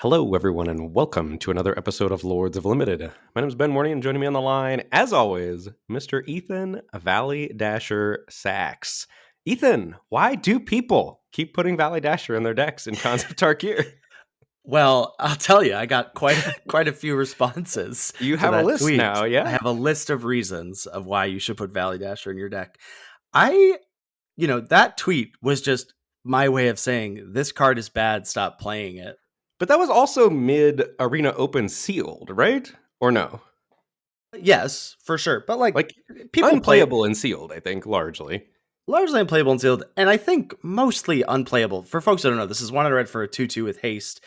Hello, everyone, and welcome to another episode of Lords of Limited. My name is Ben Morney, and joining me on the line, as always, Mr. Ethan Valley Dasher Sachs. Ethan, why do people keep putting Valley Dasher in their decks in Cons of Tarkir? Well, I'll tell you, I got quite a few responses You to have a that list tweet. now, I yeah? have a list of reasons of why you should put Valley Dasher in your deck. I, that tweet was just my way of saying this card is bad, stop playing it. But that was also mid-Arena Open sealed, right? Or no? Yes, for sure. But Like, people play it unplayable and sealed, I think, largely. largely unplayable and sealed, and I think mostly unplayable. For folks that don't know, this is one I read for a 2/2 with haste,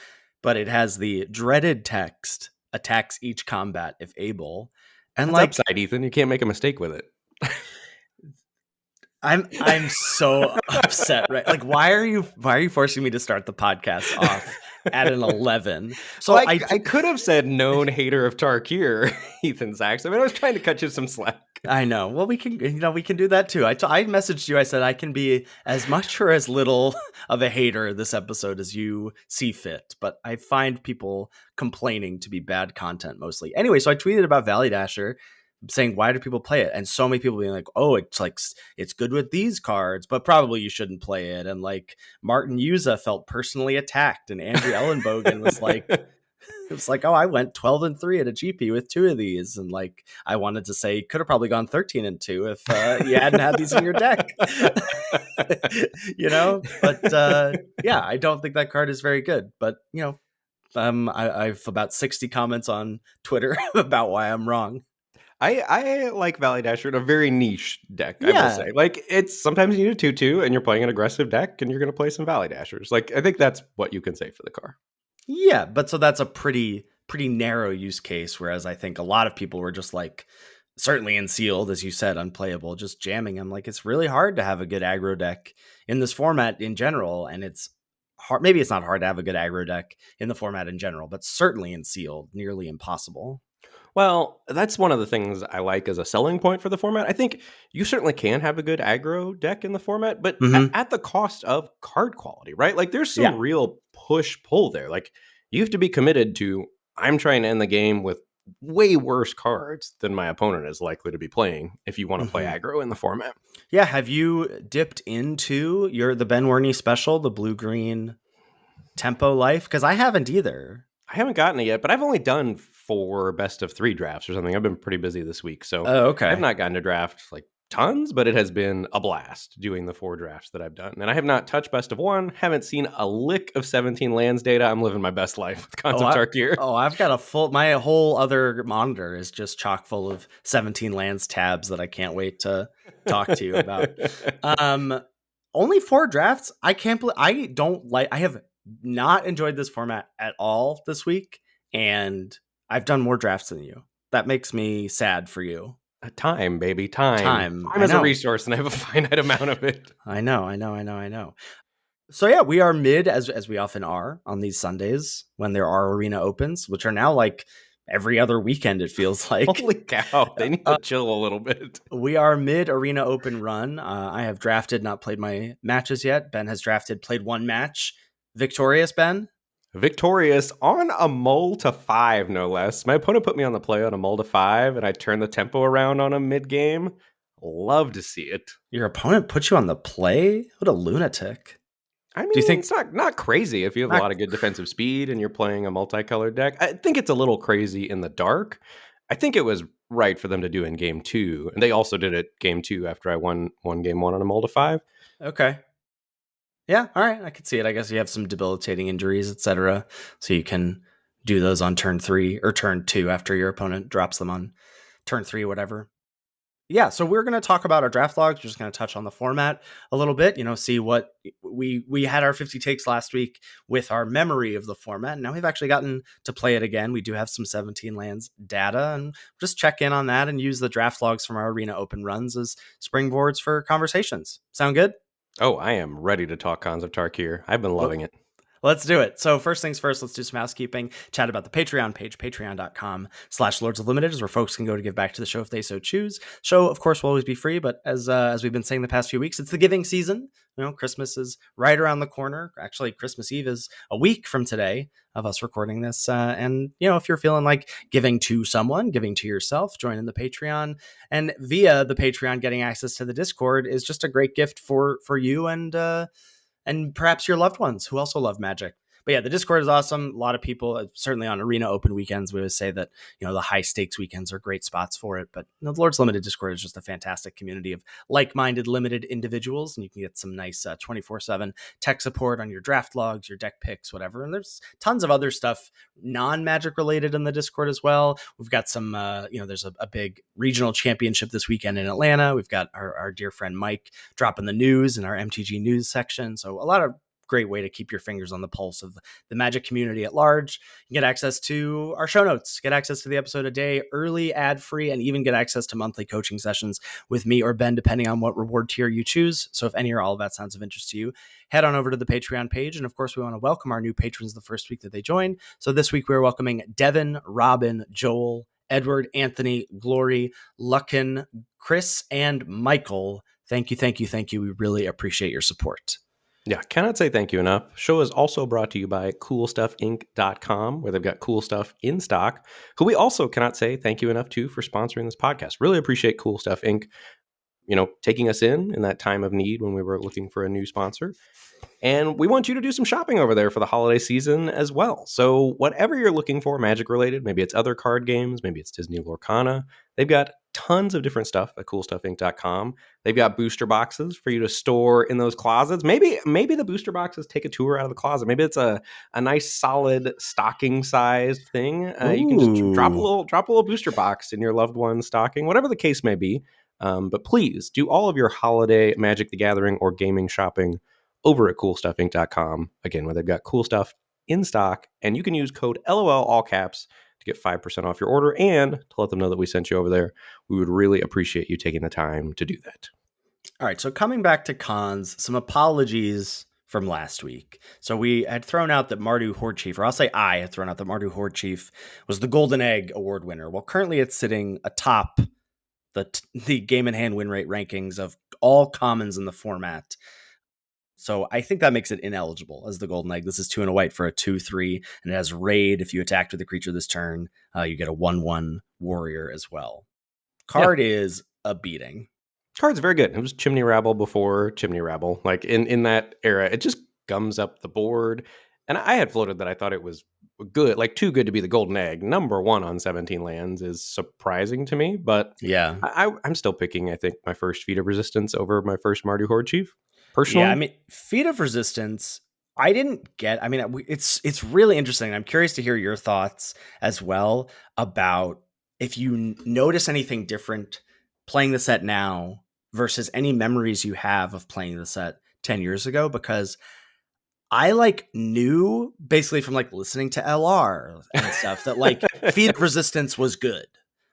but it has the dreaded text attacks each combat if able. And That's upside, Ethan. You can't make a mistake with it. I'm so upset, right? Like, why are you forcing me to start the podcast off at an 11? So I could have said known hater of Tarkir, Ethan Sachs. I mean, I was trying to cut you some slack. I know. Well, we can do that too. I messaged you. I said I can be as much or as little of a hater this episode as you see fit, but I find people complaining to be bad content mostly. Anyway, so I tweeted about Valley Dasher saying why do people play it, and so many people being like, oh, it's good with these cards, but probably you shouldn't play it. And like Martin Yuza felt personally attacked, and Andrew Ellenbogen was like, it was like, oh, I went 12-3 at a GP with two of these, and like I wanted to say could have probably gone 13-2 if you hadn't had these in your deck. But yeah, I don't think that card is very good. But I've about 60 comments on Twitter about why I'm wrong. I like Valley Dasher in a very niche deck, I will Yeah, say. Like, it's sometimes you need a 2/2 and you're playing an aggressive deck and you're going to play some Valley Dashers. Like, I think that's what you can say for the car. yeah, but so that's a pretty narrow use case. Whereas I think a lot of people were just like, certainly in sealed, as you said, unplayable, just jamming. I'm like, it's really hard to have a good aggro deck in this format in general, and it's hard. Maybe it's not hard to have a good aggro deck in the format in general, but certainly in sealed, nearly impossible. Well, that's one of the things I like as a selling point for the format. I think you certainly can have a good aggro deck in the format, but Mm-hmm. at the cost of card quality, right? Like, there's some Yeah. real push-pull there. Like, you have to be committed to, I'm trying to end the game with way worse cards than my opponent is likely to be playing if you want to play Mm-hmm. aggro in the format. Yeah. Have you dipped into the Ben Warney special, the blue green tempo life? Because I haven't either. I haven't gotten it yet, but I've only done 4 best of 3 drafts or something. I've been pretty busy this week, so Oh, I have okay. not gotten to draft like tons, but it has been a blast doing the 4 drafts that I've done. And I have not touched best of 1, haven't seen a lick of 17 lands data. I'm living my best life with Cons Oh, of Tarkir. I've got my whole other monitor is just chock full of 17 lands tabs that I can't wait to talk to you about. Um, Only 4 drafts. I can't believe I have not enjoyed this format at all this week, and I've done more drafts than you. That makes me sad for you. Time, baby, time. Time. Time I is a know. resource, and I have a finite amount of it. I know. So yeah, we are mid as we often are on these Sundays when there are arena opens, which are now like every other weekend. It feels like Holy cow, they need to chill a little bit. we are mid arena open run. I have drafted, not played my matches yet. Ben has drafted, played 1 match. Victorious, Ben. Victorious on a mull to 5, no less. My opponent put me on the play on a mull to 5, and I turned the tempo around on him mid-game. Love to see it. Your opponent put you on the play. What a lunatic! I mean, Do you think? it's not crazy if you have a Not, lot of good defensive speed and you're playing a multicolored deck. I think it's a little crazy in the dark. I think it was right for them to do in game 2, and they also did it game 2 after I won game 1 on a mull to 5. okay. Yeah, all right. I can see it. I guess you have some debilitating injuries, etc. So you can do those on turn 3 or turn 2 after your opponent drops them on turn 3, whatever. Yeah, so we're going to talk about our draft logs. We're just going to touch on the format a little bit, see what we had our 50 takes last week with our memory of the format. And now we've actually gotten to play it again. We do have some 17 lands data, and just check in on that and use the draft logs from our arena open runs as springboards for conversations. Sound good? Oh, I am ready to talk Cons of Tarkir. I've been loving it. Let's do it. So first things first, let's do some housekeeping. Chat about the Patreon page. Patreon.com/Lords of Limited is where folks can go to give back to the show if they so choose. Show, of course, will always be free, but as we've been saying the past few weeks, it's the giving season. Christmas is right around the corner. Actually, Christmas Eve is a week from today of us recording this. And if you're feeling like giving to someone, giving to yourself, join in the Patreon. And via the Patreon, getting access to the Discord is just a great gift for you and perhaps your loved ones who also love Magic. But yeah, the Discord is awesome. A lot of people, certainly on Arena Open weekends, we always say that the high stakes weekends are great spots for it. But the Lord's Limited Discord is just a fantastic community of like-minded, limited individuals, and you can get some nice 24/7 tech support on your draft logs, your deck picks, whatever. And there's tons of other stuff non-Magic related in the Discord as well. We've got some, there's a big regional championship this weekend in Atlanta. We've got our dear friend Mike dropping the news in our MTG news section. So a lot of great way to keep your fingers on the pulse of the Magic community at large. You get access to our show notes, get access to the episode a day early, ad-free, and even get access to monthly coaching sessions with me or Ben, depending on what reward tier you choose. So if any or all of that sounds of interest to you, head on over to the Patreon page. And of course, we want to welcome our new patrons the first week that they join. So this week, we're welcoming Devin, Robin, Joel, Edward, Anthony, Glory, Luckin, Chris, and Michael. Thank you, thank you, thank you. We really appreciate your support. Yeah, cannot say thank you enough. Show is also brought to you by CoolStuffInc.com, where they've got cool stuff in stock, who we also cannot say thank you enough to for sponsoring this podcast. Really appreciate Cool Stuff Inc., taking us in that time of need when we were looking for a new sponsor. And we want you to do some shopping over there for the holiday season as well. So whatever you're looking for, Magic related, maybe it's other card games, maybe it's Disney Lorcana, they've got tons of different stuff at CoolStuffInc.com. They've got booster boxes for you to store in those closets. Maybe the booster boxes take a tour out of the closet. Maybe it's a nice solid stocking sized thing. You can just drop a little booster box in your loved one's stocking, whatever the case may be. But please do all of your holiday Magic the Gathering or gaming shopping over at CoolStuffInc.com, again, where they've got cool stuff in stock, and you can use code LOL, all caps, to get 5% off your order and to let them know that we sent you over there. We would really appreciate you taking the time to do that. All right, so coming back to cons, some apologies from last week. So we had thrown out that Mardu Horde Chief, or I'll say I had thrown out that Mardu Horde Chief was the Golden Egg Award winner. Well, currently it's sitting atop the game in hand win rate rankings of all commons in the format. So I think that makes it ineligible as the Golden Egg. This is 2 and a white for a 2/3, and it has Raid. If you attacked with a creature this turn, you get a 1/1 warrior as well. Card is a beating. Card's very good. It was Chimney Rabble before Chimney Rabble. Like in that era, it just gums up the board. And I had floated that I thought it was good, like too good to be the Golden Egg. Number 1 on 17 lands is surprising to me, but Yeah. I'm still picking, I think, my first Feat of Resistance over my first Mardu Horde Chief. Yeah, Personally, I mean, Feat of Resistance, I didn't get. I mean, it's really interesting. I'm curious to hear your thoughts as well about if you notice anything different playing the set now versus any memories you have of playing the set 10 years ago, because I knew basically from listening to LR and stuff that Feat of Resistance was good,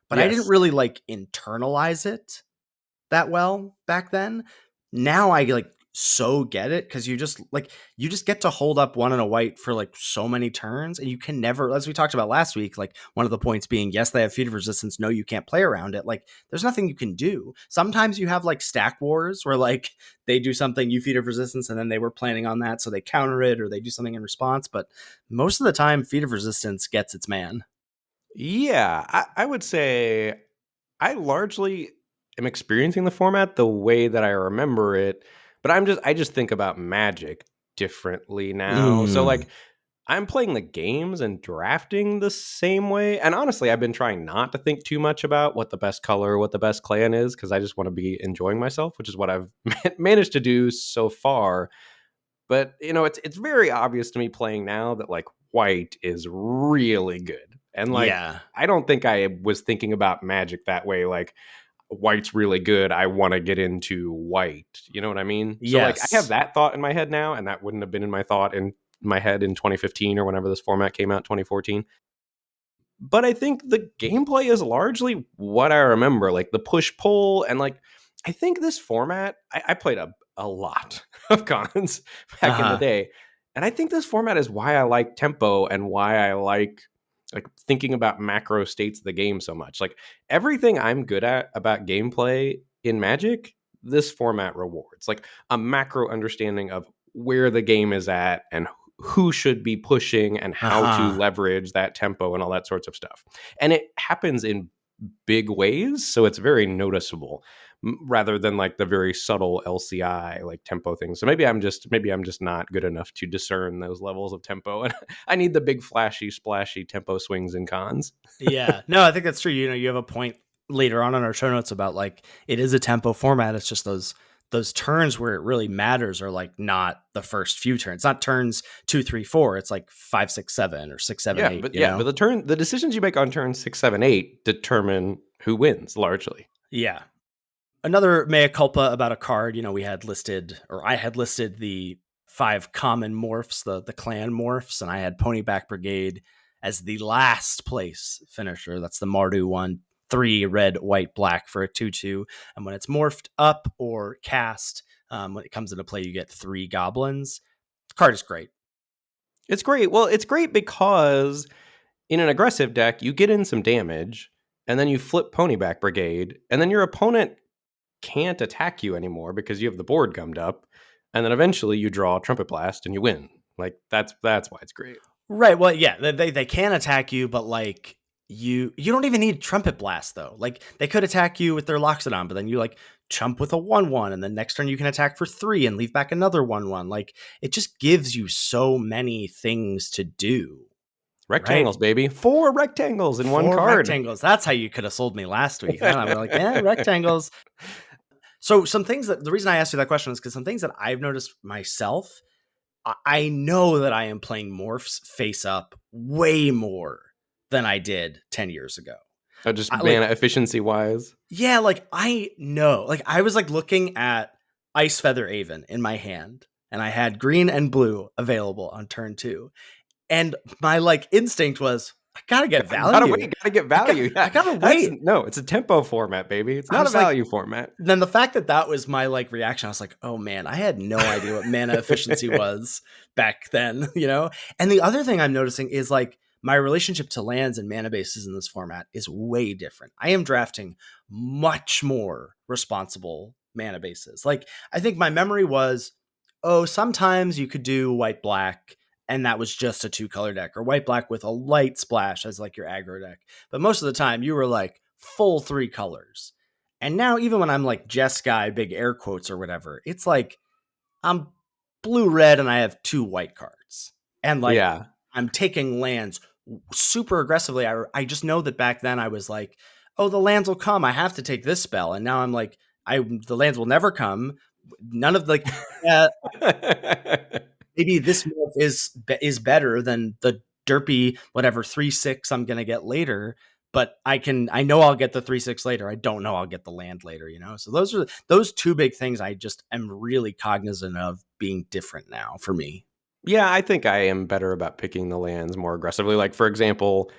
but I didn't Yes. really internalize it that well back then. Now I so get it, because you just get to hold up 1 and a white for so many turns, and you can never, as we talked about last week, one of the points being, yes, they have Feat of Resistance, no, you can't play around it. There's nothing you can do. Sometimes you have stack wars where they do something, you Feat of Resistance, and then they were planning on that, so they counter it or they do something in response. But most of the time, Feat of Resistance gets its man. Yeah, I would say I largely am experiencing the format the way that I remember it, but I just think about Magic differently now. So I'm playing the games and drafting the same way. And honestly, I've been trying not to think too much about what the best color, what the best clan is, because I just want to be enjoying myself, which is what I've managed to do so far. But it's very obvious to me playing now that white is really good. And Yeah. I don't think I was thinking about Magic that way. White's really good. I want to get into white. You know what I mean? So I have Yes. that thought in my head now, and that wouldn't have been in my head in 2015 or whenever this format came out, 2014. But I think the gameplay is largely what I remember, the push pull, and I think this format. I played a lot of cons back in the day, And I think this format is why I like tempo and why I like thinking about macro states of the game so much. Like everything I'm good at about gameplay in Magic, this format rewards. Like a macro understanding of where the game is at and who should be pushing and how to Uh-huh. leverage that tempo and all that sorts of stuff. And it happens in big ways, so it's very noticeable rather than like the very subtle LCI like tempo things. So maybe I'm just not good enough to discern those levels of tempo, and I need the big flashy splashy tempo swings and cons. Yeah. No, I think that's true. You have a point later on in our show notes about like it is a tempo format. It's just those turns where it really matters are like not the first few turns. Not turns 2, 3, 4. It's like 5, 6, 7 or 6, 7, Yeah, 8, but the decisions you make on turn 6, 7, 8 determine who wins largely. Yeah. Another mea culpa about a card, we had listed, or I had listed the 5 common morphs, the clan morphs, and I had Ponyback Brigade as the last place finisher. That's the Mardu one, 3 red, white, black for a 2/2. And when it's morphed up or cast, when it comes into play, you get 3 goblins. The card is great. It's great. Well, it's great because in an aggressive deck, you get in some damage, and then you flip Ponyback Brigade, and then your opponent can't attack you anymore because you have the board gummed up, and then eventually you draw Trumpet Blast and you win. Like that's why it's great. Right. Well, yeah, they can attack you, but like you don't even need Trumpet Blast though. Like they could attack you with their Loxodon, but then you like chump with a 1/1, and then next turn you can attack for 3 and leave back another 1/1. Like it just gives you so many things to do. Right. Rectangles, baby. 4 rectangles in one 4 card. rectangles. That's how you could have sold me last week. Then I'm like, yeah, rectangles. So some things that the reason I asked you that question is because some things that I've noticed myself, I know that I am playing morphs face up way more than I did 10 years ago. Just Like, mana efficiency wise. yeah, like I know, like I was like looking at Ice Feather Aven in my hand, and I had green and blue available on turn 2. And my like instinct was, I gotta get Gotta value. wait, gotta get I got, value. I Yeah, gotta that's wait. no, it's a tempo format, baby. It's I not a was like, value format. then the fact that that was my like reaction, I was like, oh man, I had no idea what mana efficiency was back then, And the other thing I'm noticing is like my relationship to lands and mana bases in this format is way different. I am drafting much more responsible mana bases. Like I think my memory was, oh, sometimes you could do white black and that was just a 2-color deck, or white black with a light splash as like your aggro deck. But most of the time you were like full 3 colors. And now, even when I'm like Jeskai, big air quotes or whatever, it's like I'm blue red and I have 2 white cards. And like Yeah. I'm taking lands super aggressively. I just know that back then I was like, oh, the lands will come. I have to take this spell. And now I'm like, the lands will never come. None of like, yeah, maybe this morph is better than the derpy whatever 3/6 I'm gonna get later. But I know I'll get the 3/6 later. I don't know I'll get the land later, So those 2 big things I just am really cognizant of being different now for me. Yeah, I think I am better about picking the lands more aggressively. Like, for example,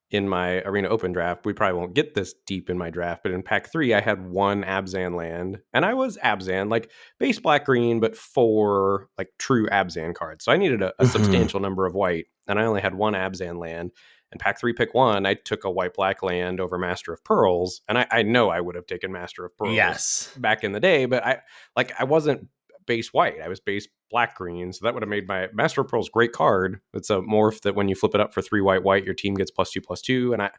in my Arena Open draft, we probably won't get this deep in my draft, but in pack 3, I had 1 Abzan land, and I was Abzan, like base black green, but 4 like true Abzan cards. So I needed a Mhm. substantial number of white, and I only had 1 Abzan land. And pack 3, pick 1, I took a white black land over Master of Pearls, and I know I would have taken Master of Pearls Yes. back in the day, but I wasn't base white. I was base black green. So that would have made my Master of Pearls great card. It's a morph that when you flip it up for 3 white white, your team gets +2/+2. And I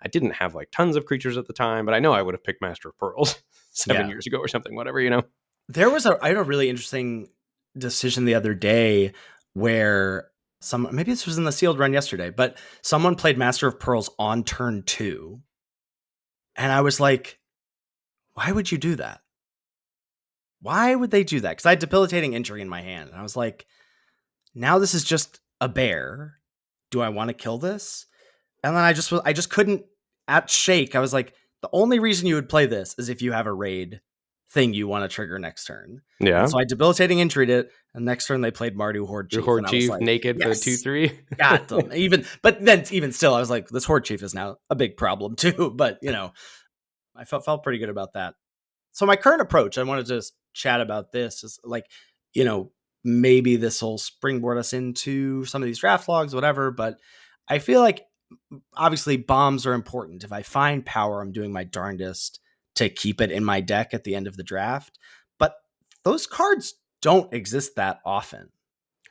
didn't have like tons of creatures at the time, but I know I would have picked Master of Pearls 7 Yeah. years ago or something, whatever. I had a really interesting decision the other day where maybe this was in the sealed run yesterday, but someone played Master of Pearls on turn 2. And I was like, why would you do that? Why would they do that? Because I had debilitating injury in my hand. And I was like, now this is just a bear. Do I want to kill this? And then I just couldn't at shake. I was like, the only reason you would play this is if you have a raid thing you want to trigger next turn. And Yeah. so I debilitating injured it. And next turn they played Mardu Horde Your Chief. Horde And I was Chief like, naked for the yes, 2/3. got them. But then even still, I was like, this Horde Chief is now a big problem too. But I felt pretty good about that. So my current approach, I wanted to just chat about this, is like, you know, maybe this will springboard us into some of these draft logs, whatever. But I feel like obviously bombs are important. If I find power, I'm doing my darndest to keep it in my deck at the end of the draft. But those cards don't exist that often,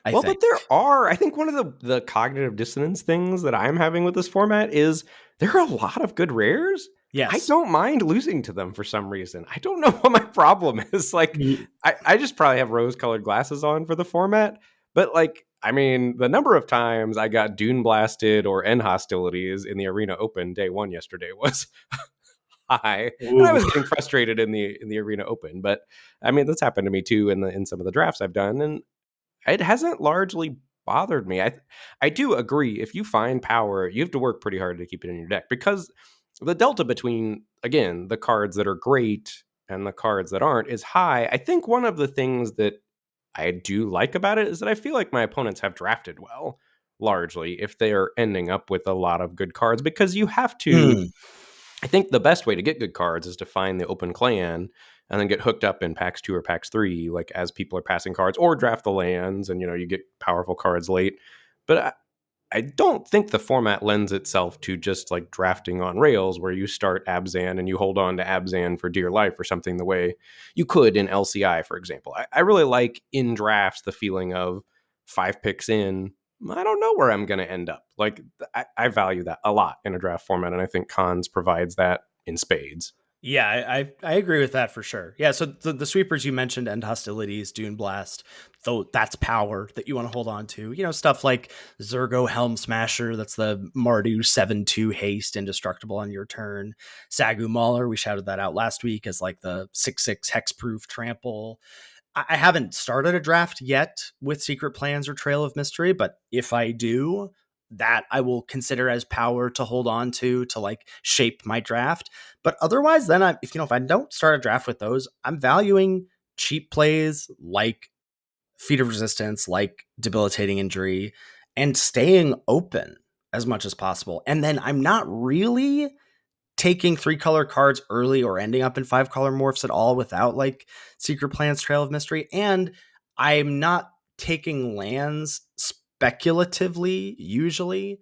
I Well, think. but there are. I think one of the cognitive dissonance things that I'm having with this format is there are a lot of good rares. I Yes. don't mind losing to them for some reason. I don't know what my problem is. Like, I just probably have rose colored glasses on for the format. But, like, I mean, the number of times I got Dune Blasted or End Hostilities in the Arena Open day one yesterday was high. And I Ooh. was getting frustrated in the Arena Open. But, I mean, that's happened to me too in some of the drafts I've done. And it hasn't largely bothered me. I do agree. If you find power, you have to work pretty hard to keep it in your deck because the delta between again the cards that are great and the cards that aren't is high. I think one of the things that I do like about it is that I feel like my opponents have drafted well, largely if they are ending up with a lot of good cards because you have to. Mm. I think the best way to get good cards is to find the open clan and then get hooked up in packs 2 or packs 3 like as people are passing cards or draft the lands and you get powerful cards late. But I don't think the format lends itself to just like drafting on rails where you start Abzan and you hold on to Abzan for dear life or something the way you could in LCI, for example. I really like in drafts the feeling of 5 picks in. I don't know where I'm going to end up. Like, I value that a lot in a draft format, and I think Cons provides that in spades. Yeah, I agree with that for sure. Yeah, so the sweepers you mentioned, End Hostilities, Dune Blast, though that's power that you want to hold on to. Stuff like Zergo Helm Smasher, that's the Mardu 7/2 haste, indestructible on your turn. Sagu Mauler, we shouted that out last week as like the 6/6 hexproof trample. I haven't started a draft yet with Secret Plans or Trail of Mystery, but if I do, that I will consider as power to hold on to like shape my draft. But otherwise, then if I don't start a draft with those, I'm valuing cheap plays like Feat of Resistance, like Debilitating Injury, and staying open as much as possible. And then I'm not really taking 3-color cards early or ending up in 5-color morphs at all without like Secret Plans, Trail of Mystery. And I'm not taking lands speculatively usually,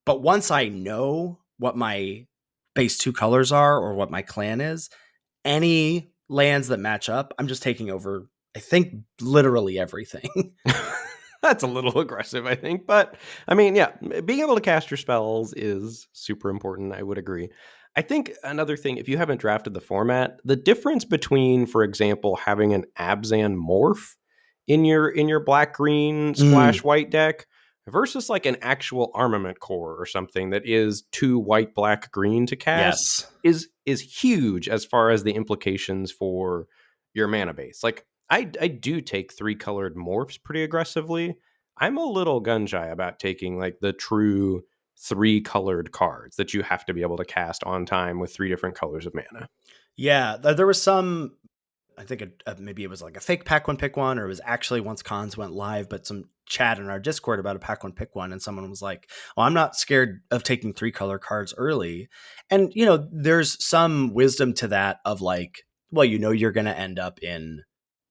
but once I know what my base 2 colors are or what my clan is, any lands that match up, I'm just taking over, I think, literally everything. That's a little aggressive, I think. But I mean, yeah, being able to cast your spells is super important. I would agree. I think another thing, if you haven't drafted the format, the difference between, for example, having an Abzan morph in your black green Mm, splash white deck versus like an actual armament core or something that is 2 white, black, green to cast yes. is huge as far as the implications for your mana base. Like I do take 3-colored morphs pretty aggressively. I'm a little gun shy about taking like the true 3-colored cards that you have to be able to cast on time with 3 different colors of mana. Yeah, there was some. I think maybe it was like a fake pack one pick one, or it was actually once cons went live, but some chat in our Discord about a pack one pick one, and someone was like, "Well, I'm not scared of taking 3-color cards early," and there's some wisdom to that of like, well, you're going to end up in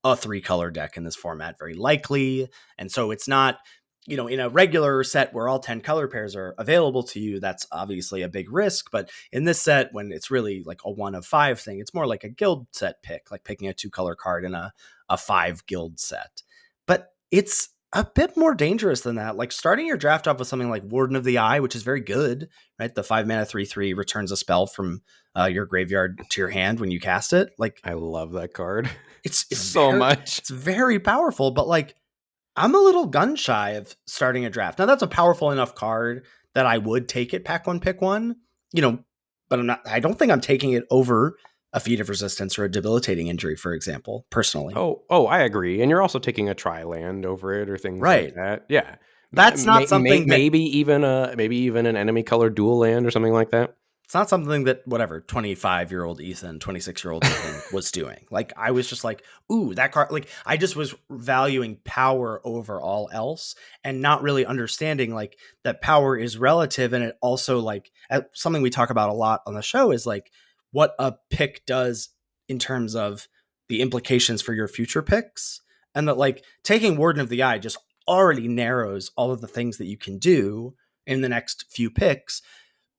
a 3-color deck in this format very likely, and so it's not. In a regular set where all 10 color pairs are available to you, that's obviously a big risk. But in this set, when it's really like a 1 of 5 thing, it's more like a guild set pick, like picking a 2-color card in a 5 guild set. But it's a bit more dangerous than that. Like starting your draft off with something like Warden of the Eye, which is very good, right? The 5-mana 3/3 returns a spell from your graveyard to your hand when you cast it. Like I love that card it's so very much. it's very powerful, but like I'm a little gun shy of starting a draft. Now that's a powerful enough card that I would take it pack one pick one, you know, but I don't think I'm taking it over a Feat of Resistance or a Debilitating Injury, for example, personally. Oh, I agree. And you're also taking a tri land over it or things like Right. that. Yeah. That's not something that Maybe even an enemy colored dual land or something like that. It's not something that whatever 25-year-old Ethan, 26-year-old Ethan was doing. Like I was just like, ooh, that card. Like I just was valuing power over all else and not really understanding like that power is relative. And it also like something we talk about a lot on the show is like what a pick does in terms of the implications for your future picks. and that like taking Warden of the Eye just already narrows all of the things that you can do in the next few picks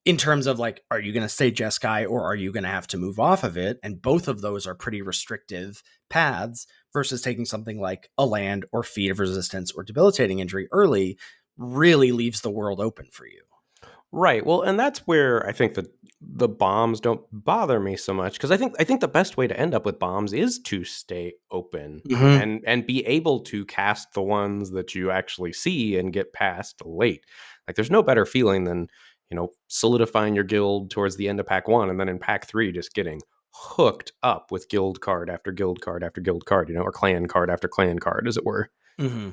in terms of like, are you going to stay Jeskai or are you going to have to move off of it? And both of those are pretty restrictive paths versus taking something like a land or Feat of Resistance or Debilitating Injury early really leaves the world open for you. Right. Well, and that's where I think that the bombs don't bother me so much, because I think the best way to end up with bombs is to stay open Mm-hmm. and be able to cast the ones that you actually see and get past late. Like there's no better feeling than, solidifying your guild towards the end of pack 1 and then in pack 3 just getting hooked up with guild card after guild card after guild card, or clan card after clan card, as it were. Mm-hmm.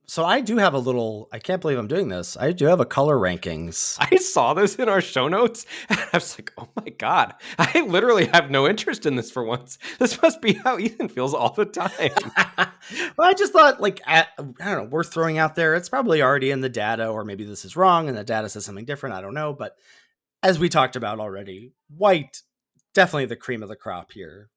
So I do have a little, I can't believe I'm doing this. I do have a color rankings. I saw this in our show notes, and I was like, oh my God, I literally have no interest in this for once. This must be how Ethan feels all the time. Well, I just thought, like, I don't know, worth throwing out there. It's probably already in the data, or maybe this is wrong and the data says something different. I don't know. But as we talked about already, white, definitely the cream of the crop here.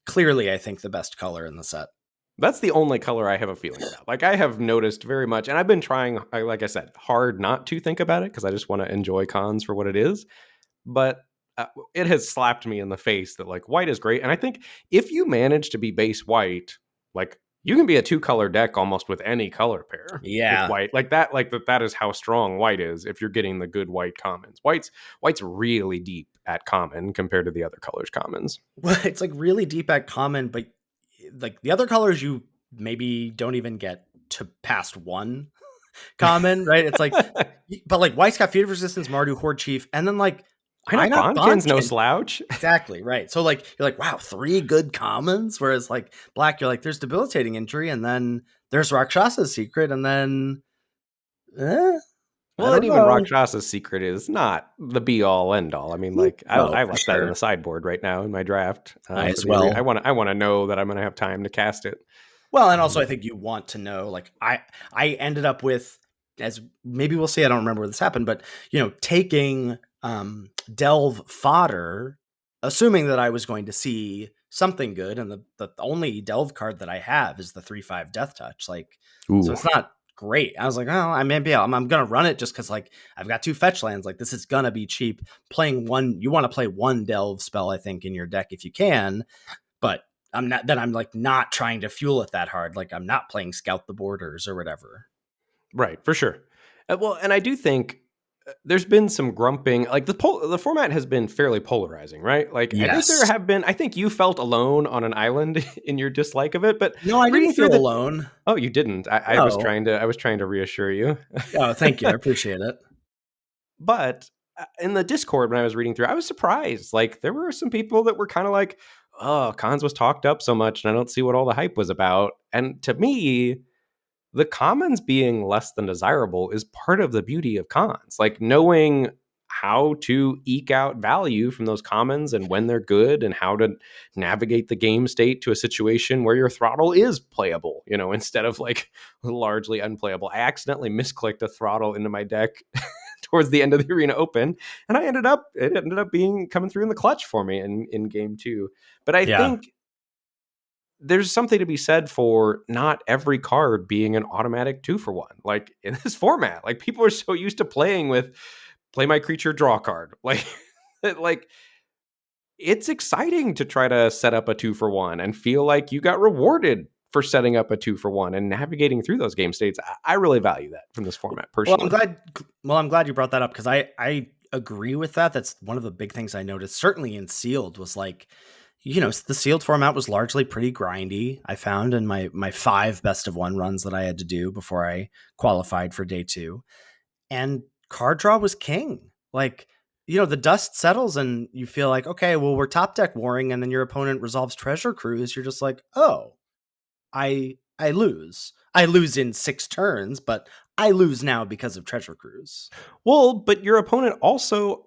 Clearly, I think the best color in the set. That's the only color I have a feeling about. Like, I have noticed very much, and I've been trying, like I said, hard not to think about it because I just want to enjoy cons for what it is. But it has slapped me in the face that, like, white is great. And I think if you manage to be base white, like, you can be a 2-color deck almost with any color pair with Yeah. white. That is how strong white is if you're getting the good white commons. White's really deep at common compared to the other colors commons. Well, it's like really deep at common, but like the other colors you maybe don't even get to past one common, right? It's like, but like white's got Feat of Resistance, Mardu, Horde Chief, and then like I know I not Bonkin's no Bonkin. slouch. Exactly, right. So like you're like, wow, 3 good commons. Whereas like black, you're like, there's Debilitating Injury, and then there's Rakshasa's Secret, and then I Well, and don't even know. Rakshasa's Secret is not the be all end all. I mean, like No, I for left that in sure. the sideboard right now in my draft I for as the arena. well. I want to know that I'm going to have time to cast it. Well, and also Um, I think you want to know, like I ended up with, as maybe we'll see, I don't remember where this happened, but taking delve fodder, assuming that I was going to see something good, and the only delve card that I have is the 3/5 Death Touch. Like, so Ooh, it's not great. I was like, oh, I'm gonna run it just because like I've got 2 fetch lands. Like this is gonna be cheap. Playing one, you want to play one delve spell, I think, in your deck if you can, but I'm like not trying to fuel it that hard. Like I'm not playing Scout the Borders or whatever. right, for sure. Well, and I do think there's been some grumping. Like the format has been fairly polarizing, right? Like I think there Yes. have been. I think you felt alone on an island in your dislike of it, but No, I reading didn't through feel the alone. oh, you didn't. No. I was trying to reassure you. Oh, thank you. I appreciate it. But in the Discord, when I was reading through, I was surprised. Like, there were some people that were kind of like, oh, cons was talked up so much, and I don't see what all the hype was about. And to me, the commons being less than desirable is part of the beauty of cons. Like, knowing how to eke out value from those commons and when they're good and how to navigate the game state to a situation where your throttle is playable, instead of like largely unplayable. I accidentally misclicked a throttle into my deck towards the end of the arena open, and it ended up being coming through in the clutch for me in game 2. But I Yeah. think there's something to be said for not every card being an automatic 2-for-1. Like in this format, like people are so used to playing with play my creature, draw card. Like it's exciting to try to set up a 2-for-1 and feel like you got rewarded for setting up a 2-for-1 and navigating through those game states. I really value that from this format Well, I'm personally. glad. Well, I'm glad you brought that up because I agree with that. That's one of the big things I noticed. Certainly in sealed was like, the sealed format was largely pretty grindy. I found in my 5 best of 1 runs that I had to do before I qualified for day 2, and card draw was king. Like, the dust settles and you feel like, okay, well, we're top deck warring, and then your opponent resolves Treasure Cruise. You're just like, oh, I lose. I lose in 6 turns, but I lose now because of Treasure Cruise. Well, but your opponent also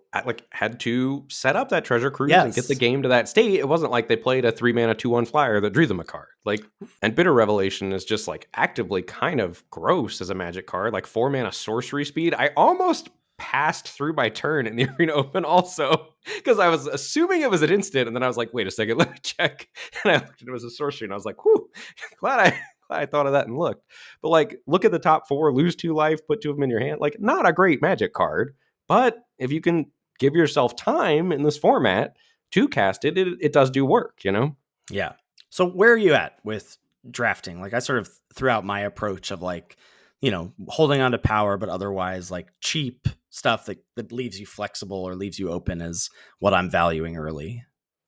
had to set up that treasure cruise and get the Yes. game to that state. It wasn't like they played a 3-mana 2/1 flyer that drew them a card. Like, and Bitter Revelation is just like actively kind of gross as a magic card. Like 4-mana sorcery speed. I almost passed through my turn in the Arena Open also, because I was assuming it was an instant, and then I was like, wait a second, let me check. And I looked and it was a sorcery, and I was like, whew, glad I thought of that and looked. But like, look at the top 4, lose 2 life, put 2 of them in your hand. Like, not a great Magic card, but if you can give yourself time in this format to cast it, it does do work, you know? Yeah. So where are you at with drafting? Like I sort of threw out my approach of like, holding on to power, but otherwise like cheap stuff that leaves you flexible or leaves you open is what I'm valuing early.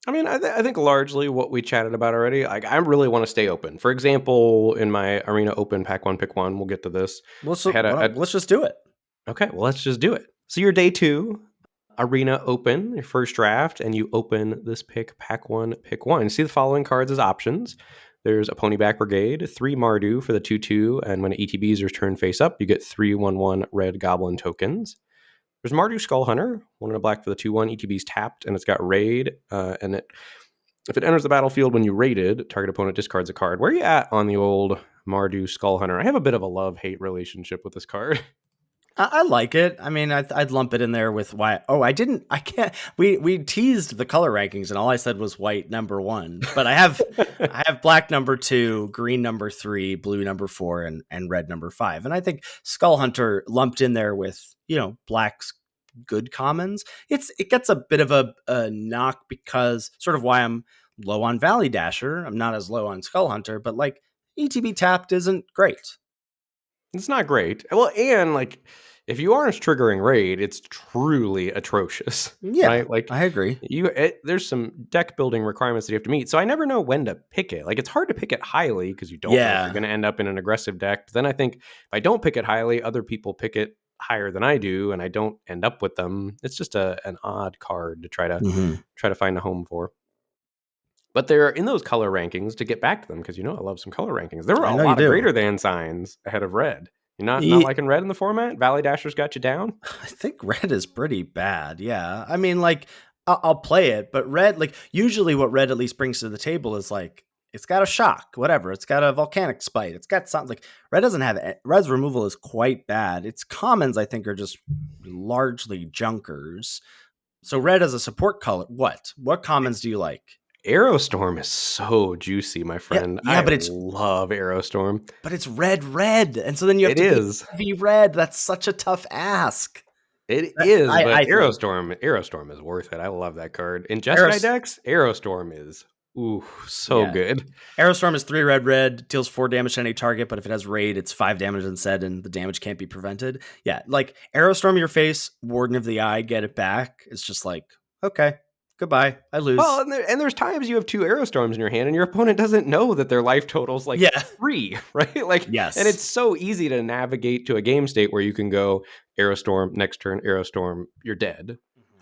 I mean, I think largely what we chatted about already. Like, I really want to stay open. For example, in my Arena Open Pack 1 Pick 1, we'll get to this. Well, I so had let's just do it. okay, well, let's just do it. So your day 2, Arena Open, your first draft, and you open this Pack 1 Pick 1. You see the following cards as options. There's a Ponyback Brigade, 3 Mardu for the 2/2, and when ETBs are turned face up, you get 3 1/1 red goblin tokens. There's Mardu Skull Hunter, 1 and a black for the 2/1. ETB's tapped, and it's got raid. If it enters the battlefield when you raided, target opponent discards a card. Where are you at on the old Mardu Skull Hunter? I have a bit of a love-hate relationship with this card. I like it. I mean, I'd lump it in there with why. Oh, I can't. We teased the color rankings, and all I said was white number 1. But I have black number 2, green number 3, blue number 4, and red number 5. And I think Skull Hunter lumped in there with black's good commons. It gets a bit of a knock because sort of why I'm low on Valley Dasher. I'm not as low on Skull Hunter, but like ETB tapped isn't great. It's not great. Well, and like, if you aren't triggering raid, it's truly atrocious. Yeah, right? Like, I agree. There's some deck building requirements that you have to meet. So I never know when to pick it. Like, it's hard to pick it highly because you don't know if you're going to end up in an aggressive deck. But then I think if I don't pick it highly, other people pick it higher than I do, and I don't end up with them. It's just an odd card to try to find a home for. But they're in those color rankings to get back to them because I love some color rankings. There were I a know you lot of do. greater than signs ahead of red. You're not Ye- liking red in the format? Valley Dasher's got you down? I think red is pretty bad. Yeah. I mean, like, I'll play it, but red, like, usually what red at least brings to the table is like, it's got a shock, whatever. It's got a volcanic spite. It's got something like red doesn't have it. Red's removal is quite bad. Its commons, I think, are just largely junkers. So red as a support color. What commons do you like? Aerostorm is so juicy, my friend. Yeah, but love Aerostorm. But it's red. And so then you have to be heavy red. That's such a tough ask. It is, but Aerostorm is worth it. I love that card. In Jeskai decks, Aerostorm is good. Aerostorm is 3 red, deals 4 damage to any target, but if it has raid, it's 5 damage instead, and the damage can't be prevented. Yeah, like Aerostorm your face, Warden of the Eye, get it back. It's just like, okay, goodbye. I lose. Well, and there's times you have 2 Aerostorms in your hand, and your opponent doesn't know that their life total's like 3, right? Like, yes. And it's so easy to navigate to a game state where you can go Aerostorm, next turn Aerostorm, you're dead.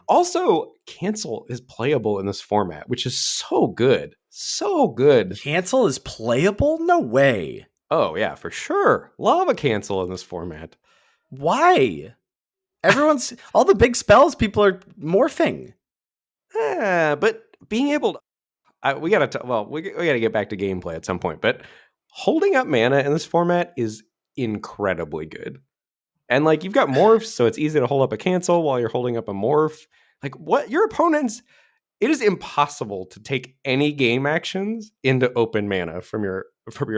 Also, Cancel is playable in this format, which is so good. So good. Cancel is playable? No way. Oh, yeah, for sure. Love a Cancel in this format. Why? Everyone's all the big spells people are morphing. But being able to we got to get back to gameplay at some point, but holding up mana in this format is incredibly good. And like, you've got morphs, so it's easy to hold up a Cancel while you're holding up a morph. Like, what your opponents, it is impossible to take any game actions into open mana from your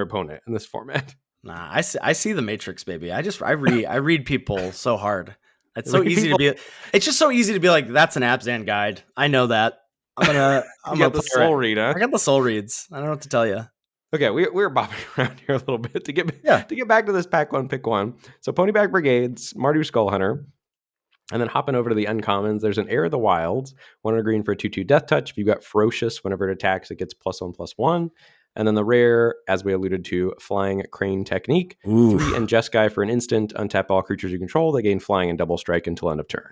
opponent in this format. Nah, I see the Matrix, baby. I read people so hard. It's so easy to be. It's just so easy to be like, that's an Abzan guide. I know that. I'm gonna the soul read. Huh? I got the soul reads. I don't know what to tell you. Okay, we're bopping around here a little bit to get back to this pack 1 pick 1. So Ponyback Brigades, Mardu Skull Hunter, and then hopping over to the uncommons. There's an Heir of the Wilds, 1 and a green for a 2/2 Death Touch. If you've got Ferocious, whenever it attacks, it gets +1/+1. And then the rare, as we alluded to, Flying Crane Technique. Ooh. 3 and Jeskai for an instant. Untap all creatures you control. They gain flying and double strike until end of turn.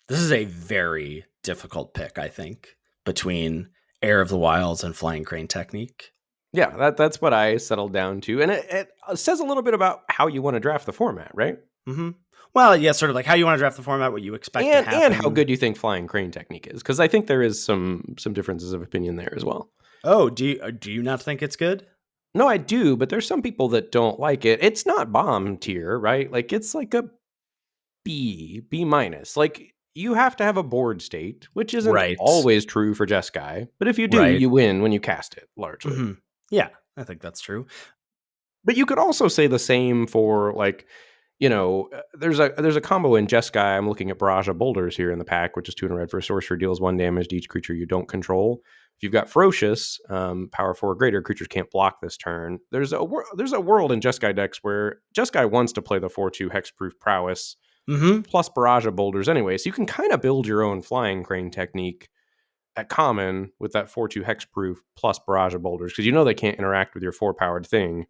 This is a very difficult pick, I think, between Heir of the Wilds and Flying Crane Technique. Yeah, that's what I settled down to. And it says a little bit about how you want to draft the format, right? Mm-hmm. Well, yeah, sort of like how you want to draft the format, what you expect to happen. And how good you think Flying Crane Technique is. Because I think there is some differences of opinion there as well. Oh, do you not think it's good? No, I do, but there's some people that don't like it. It's not bomb tier, right? Like, it's like a B minus. Like, you have to have a board state, which isn't Right. always true for Jeskai, but if you do, Right. you win when you cast it, largely. Hmm. Yeah, I think that's true. But you could also say the same for, like, there's a combo in Jeskai. I'm looking at Barrage of Boulders here in the pack, which is 2 and a red for a sorcerer, deals 1 damage to each creature you don't control. If you've got Ferocious, power 4 or greater, creatures can't block this turn. There's a world in Jeskai decks where Jeskai wants to play the 4/2 hexproof prowess Hmm. plus Barrage of Boulders anyway, so you can kind of build your own Flying Crane technique at common with that 4/2 hexproof plus Barrage of Boulders, because you know they can't interact with your 4-powered thing.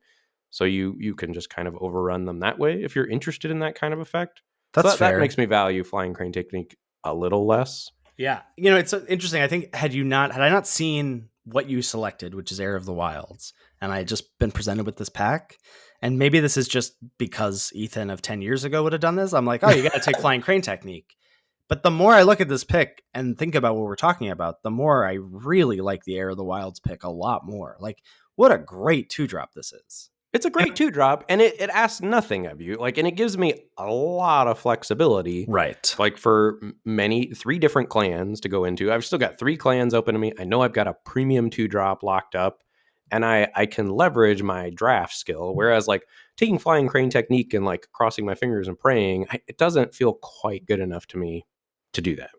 So you can just kind of overrun them that way if you're interested in that kind of effect. So That's that fair. makes me value Flying Crane technique a little less. Yeah, it's interesting. I think had I not seen what you selected, which is Heir of the Wilds, and I had just been presented with this pack, and maybe this is just because Ethan of 10 years ago would have done this. I'm like, oh, you got to take Flying Crane technique. But the more I look at this pick and think about what we're talking about, the more I really like the Heir of the Wilds pick a lot more. Like, what a great 2-drop this is. It's a great 2-drop, and it asks nothing of you. Like, and it gives me a lot of flexibility. Right. Like, for 3 different clans to go into. I've still got 3 clans open to me. I know I've got a premium 2-drop locked up, and I can leverage my draft skill. Whereas, like, taking Flying Crane technique and, like, crossing my fingers and praying, it doesn't feel quite good enough to me to do that.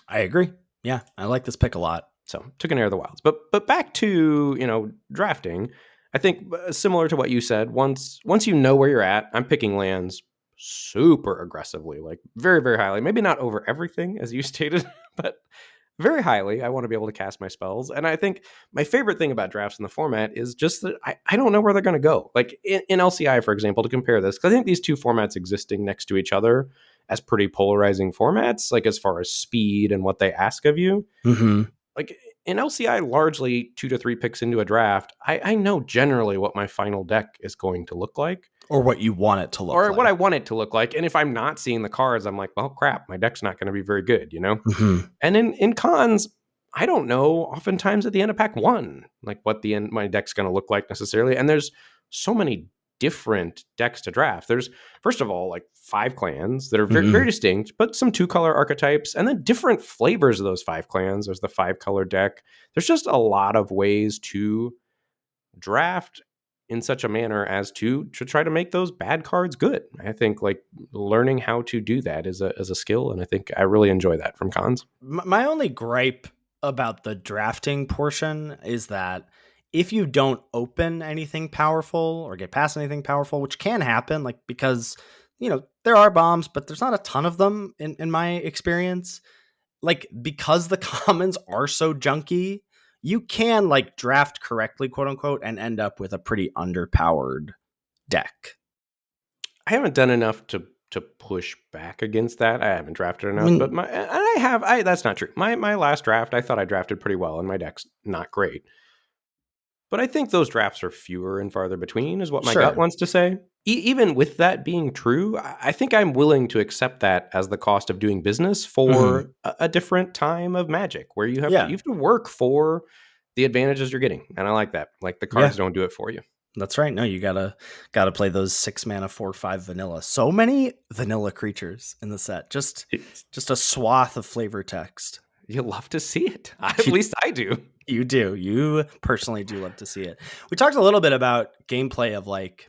I agree. Yeah, I like this pick a lot. So took an Heir of the Wilds. But back to, drafting, I think similar to what you said, once you know where you're at, I'm picking lands super aggressively, like very, very highly. Maybe not over everything, as you stated, but very highly. I want to be able to cast my spells. And I think my favorite thing about drafts in the format is just that I don't know where they're going to go. Like in LCI, for example, to compare this, because I think these two formats existing next to each other as pretty polarizing formats, like as far as speed and what they ask of you. Mm-hmm. Like in LCI, largely 2 to 3 picks into a draft, I know generally what my final deck is going to look like. Or what you want it to look Or like. what I want it to look like. And if I'm not seeing the cards, I'm like, well, crap, my deck's not going to be very good. Mm-hmm. And in cons, I don't know oftentimes at the end of pack 1, like what my deck's going to look like necessarily. And there's so many different decks to draft. There's, first of all, like 5 clans that are very, very distinct, but some 2-color archetypes, and then different flavors of those 5 clans. There's the 5-color deck. There's just a lot of ways to draft in such a manner as to try to make those bad cards good. I think like learning how to do that is a skill, and I think I really enjoy that from cons. My only gripe about the drafting portion is that if you don't open anything powerful or get past anything powerful, which can happen, like because there are bombs, but there's not a ton of them in my experience. Like because the commons are so junky, you can like draft correctly, quote unquote, and end up with a pretty underpowered deck. I haven't done enough to push back against that. I haven't drafted I enough, but mean, that's not true. My last draft, I thought I drafted pretty well, and my deck's not great. But I think those drafts are fewer and farther between, is what my gut sure. wants to say. Even with that being true, I think I'm willing to accept that as the cost of doing business Hmm. for a different time of Magic, where you have Yeah. to work for the advantages you're getting, and I like that. Like the Yeah. cards don't do it for you. That's right. No, you gotta play those 6 mana 4/5 vanilla. So many vanilla creatures in the set. Just a swath of flavor text. You love to see it. At least I do. You do. You personally do love to see it. We talked a little bit about gameplay of like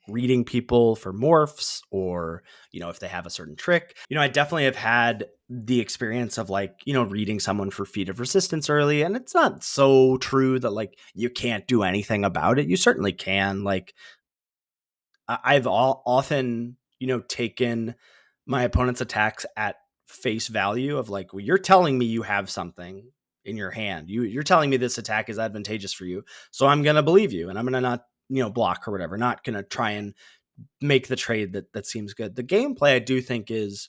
reading people for morphs or if they have a certain trick. I definitely have had the experience of like reading someone for feat of resistance early, and it's not so true that like you can't do anything about it. You certainly can. Like I've often taken my opponent's attacks at face value of like, well, you're telling me you have something in your hand. You're telling me this attack is advantageous for you, so I'm gonna believe you, and I'm gonna not block or whatever. Not gonna try and make the trade that seems good. The gameplay I do think is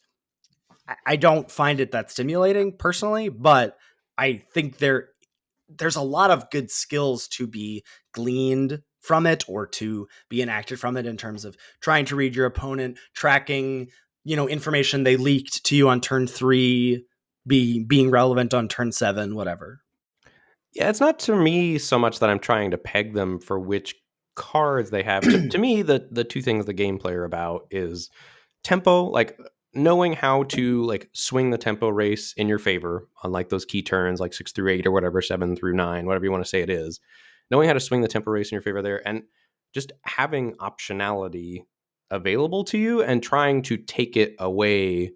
I don't find it that stimulating personally, but I think there's a lot of good skills to be gleaned from it or to be enacted from it in terms of trying to read your opponent, tracking, information they leaked to you on turn 3, being relevant on turn 7, whatever. Yeah, it's not to me so much that I'm trying to peg them for which cards they have. To me, the two things the gameplay are about is tempo. Like knowing how to like swing the tempo race in your favor on like those key turns, like 6 through 8 or whatever, 7 through 9, whatever you want to say it is, knowing how to swing the tempo race in your favor there, and just having optionality available to you and trying to take it away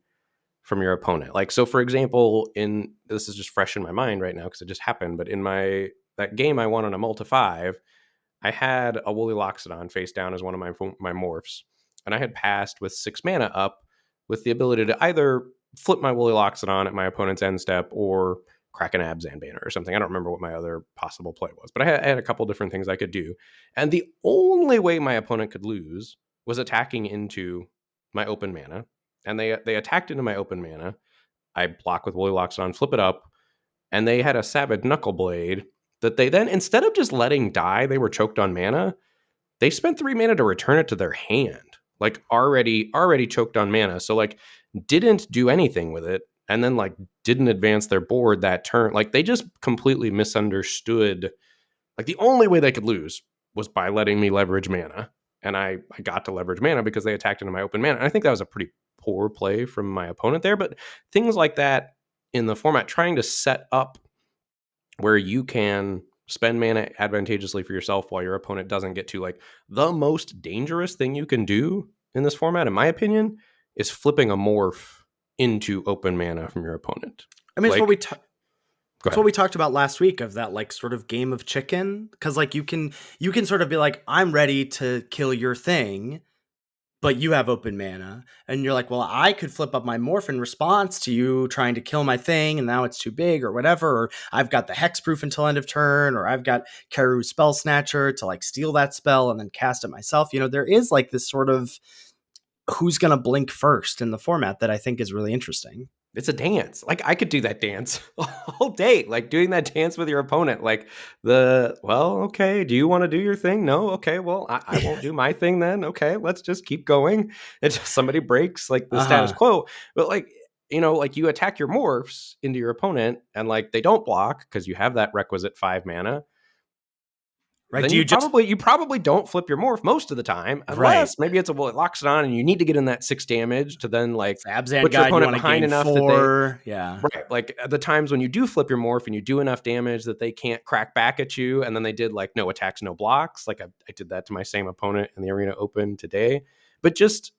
from your opponent. Like, so for example, in this is just fresh in my mind right now because it just happened, but in that game I won on a multi 5, I had a Woolly Loxodon face down as one of my morphs, and I had passed with 6 mana up with the ability to either flip my Woolly Loxodon at my opponent's end step or crack an Abzan banner or something. I don't remember what my other possible play was, but I had a couple different things I could do. And the only way my opponent could lose was attacking into my open mana. And they attacked into my open mana. I block with Woolly Loxodon, flip it up, and they had a Savage Knuckleblade that they then, instead of just letting die, they were choked on mana. They spent 3 mana to return it to their hand, like already choked on mana. So like didn't do anything with it, and then like didn't advance their board that turn. Like they just completely misunderstood. Like the only way they could lose was by letting me leverage mana, and I got to leverage mana because they attacked into my open mana. And I think that was a pretty poor play from my opponent there. But things like that in the format, trying to set up where you can spend mana advantageously for yourself while your opponent doesn't get to, like, the most dangerous thing you can do in this format, in my opinion, is flipping a morph into open mana from your opponent. I mean, like, it's what we talked about last week of that like sort of game of chicken, because like you can sort of be like, I'm ready to kill your thing, but you have open mana, and you're like, well, I could flip up my morph in response to you trying to kill my thing, and now it's too big or whatever, or I've got the hexproof until end of turn, or I've got Karu Spell Snatcher to like steal that spell and then cast it myself. You know, there is like this sort of who's going to blink first in the format that I think is really interesting. It's a dance. Like, I could do that dance all day, like doing that dance with your opponent. Like, okay, do you want to do your thing? No? Okay, well, I won't do my thing then. Okay, let's just keep going. It's just somebody breaks like the status quo. But like, like you attack your morphs into your opponent and like they don't block because you have that requisite 5 mana. Right. Then you probably don't flip your morph most of the time, unless maybe it's a Woolly Loxodon and you need to get in that 6 damage to then like put your opponent behind enough 4. Right. Like the times when you do flip your morph and you do enough damage that they can't crack back at you, and then they did like no attacks, no blocks. Like I did that to my same opponent in the Arena Open today. But just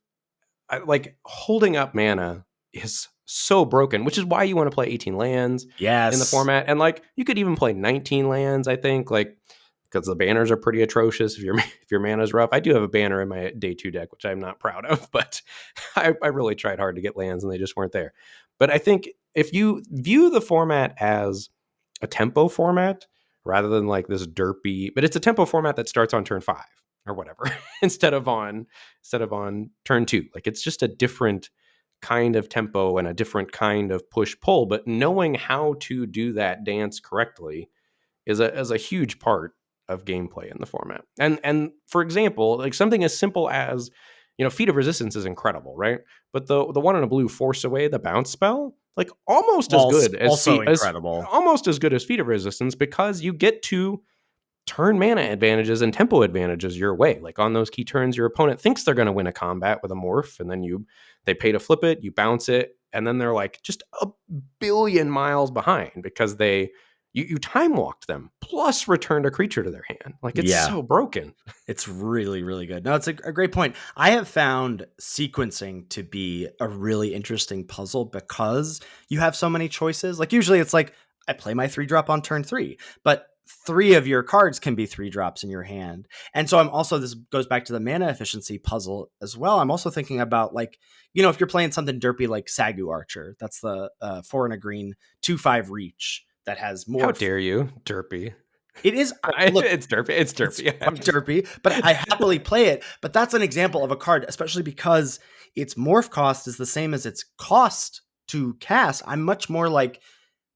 like holding up mana is so broken, which is why you want to play 18 lands in the format. And like you could even play 19 lands, I think, like, because the banners are pretty atrocious if your mana's rough. I do have a banner in my day 2 deck, which I'm not proud of, but I really tried hard to get lands and they just weren't there. But I think if you view the format as a tempo format rather than like this derpy, but it's a tempo format that starts on turn 5 or whatever instead of on turn 2. Like it's just a different kind of tempo and a different kind of push pull, but knowing how to do that dance correctly is a huge part of gameplay in the format. And for example, like something as simple as, Feat of Resistance is incredible, right? But the one in a blue Force Away, the bounce spell, like almost as good as Feat of Resistance, because you get to turn mana advantages and tempo advantages your way. Like on those key turns, your opponent thinks they're going to win a combat with a morph, and then they pay to flip it, you bounce it, and then they're like just a billion miles behind because you time walked them, plus returned a creature to their hand. Like it's so broken. It's really, really good. No, it's a great point. I have found sequencing to be a really interesting puzzle because you have so many choices. Like usually it's like I play my 3-drop on turn 3, but 3 of your cards can be 3-drops in your hand. And so this goes back to the mana efficiency puzzle as well. I'm also thinking about like, if you're playing something derpy like Sagu Archer, that's the 4 and a green 2/5 reach that has more. How dare you, derpy? It is. Look, it's derpy. It's derpy. It's derpy, but I happily play it. But that's an example of a card, especially because its morph cost is the same as its cost to cast. I'm much more like,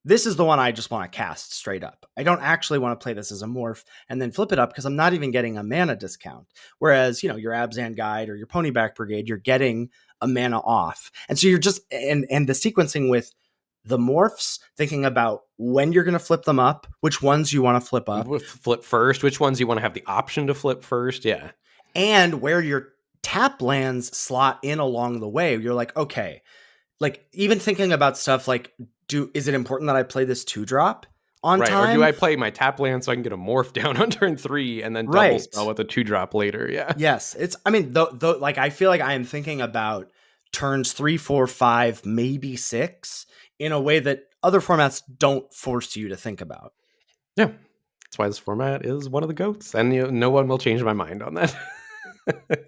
this is the one I just want to cast straight up. I don't actually want to play this as a morph and then flip it up because I'm not even getting a mana discount. Whereas, your Abzan Guide or your Ponyback Brigade, you're getting a mana off. And so you're just, and the sequencing with the morphs, thinking about when you're going to flip them up, which ones you want to flip up. Flip first, which ones you want to have the option to flip first. Yeah. And where you're tap lands slot in along the way. You're like, okay, like even thinking about stuff like, is it important that I play this 2-drop on Right. Or do time? I play my tap land so I can get a morph down on turn 3 and then double Right. spell with a 2-drop later? Yeah. Yes. I mean, though, like I feel like I am thinking about turns 3, 4, 5, maybe 6 in a way that other formats don't force you to think about. Yeah. That's why this format is one of the GOATs. And no one will change my mind on that.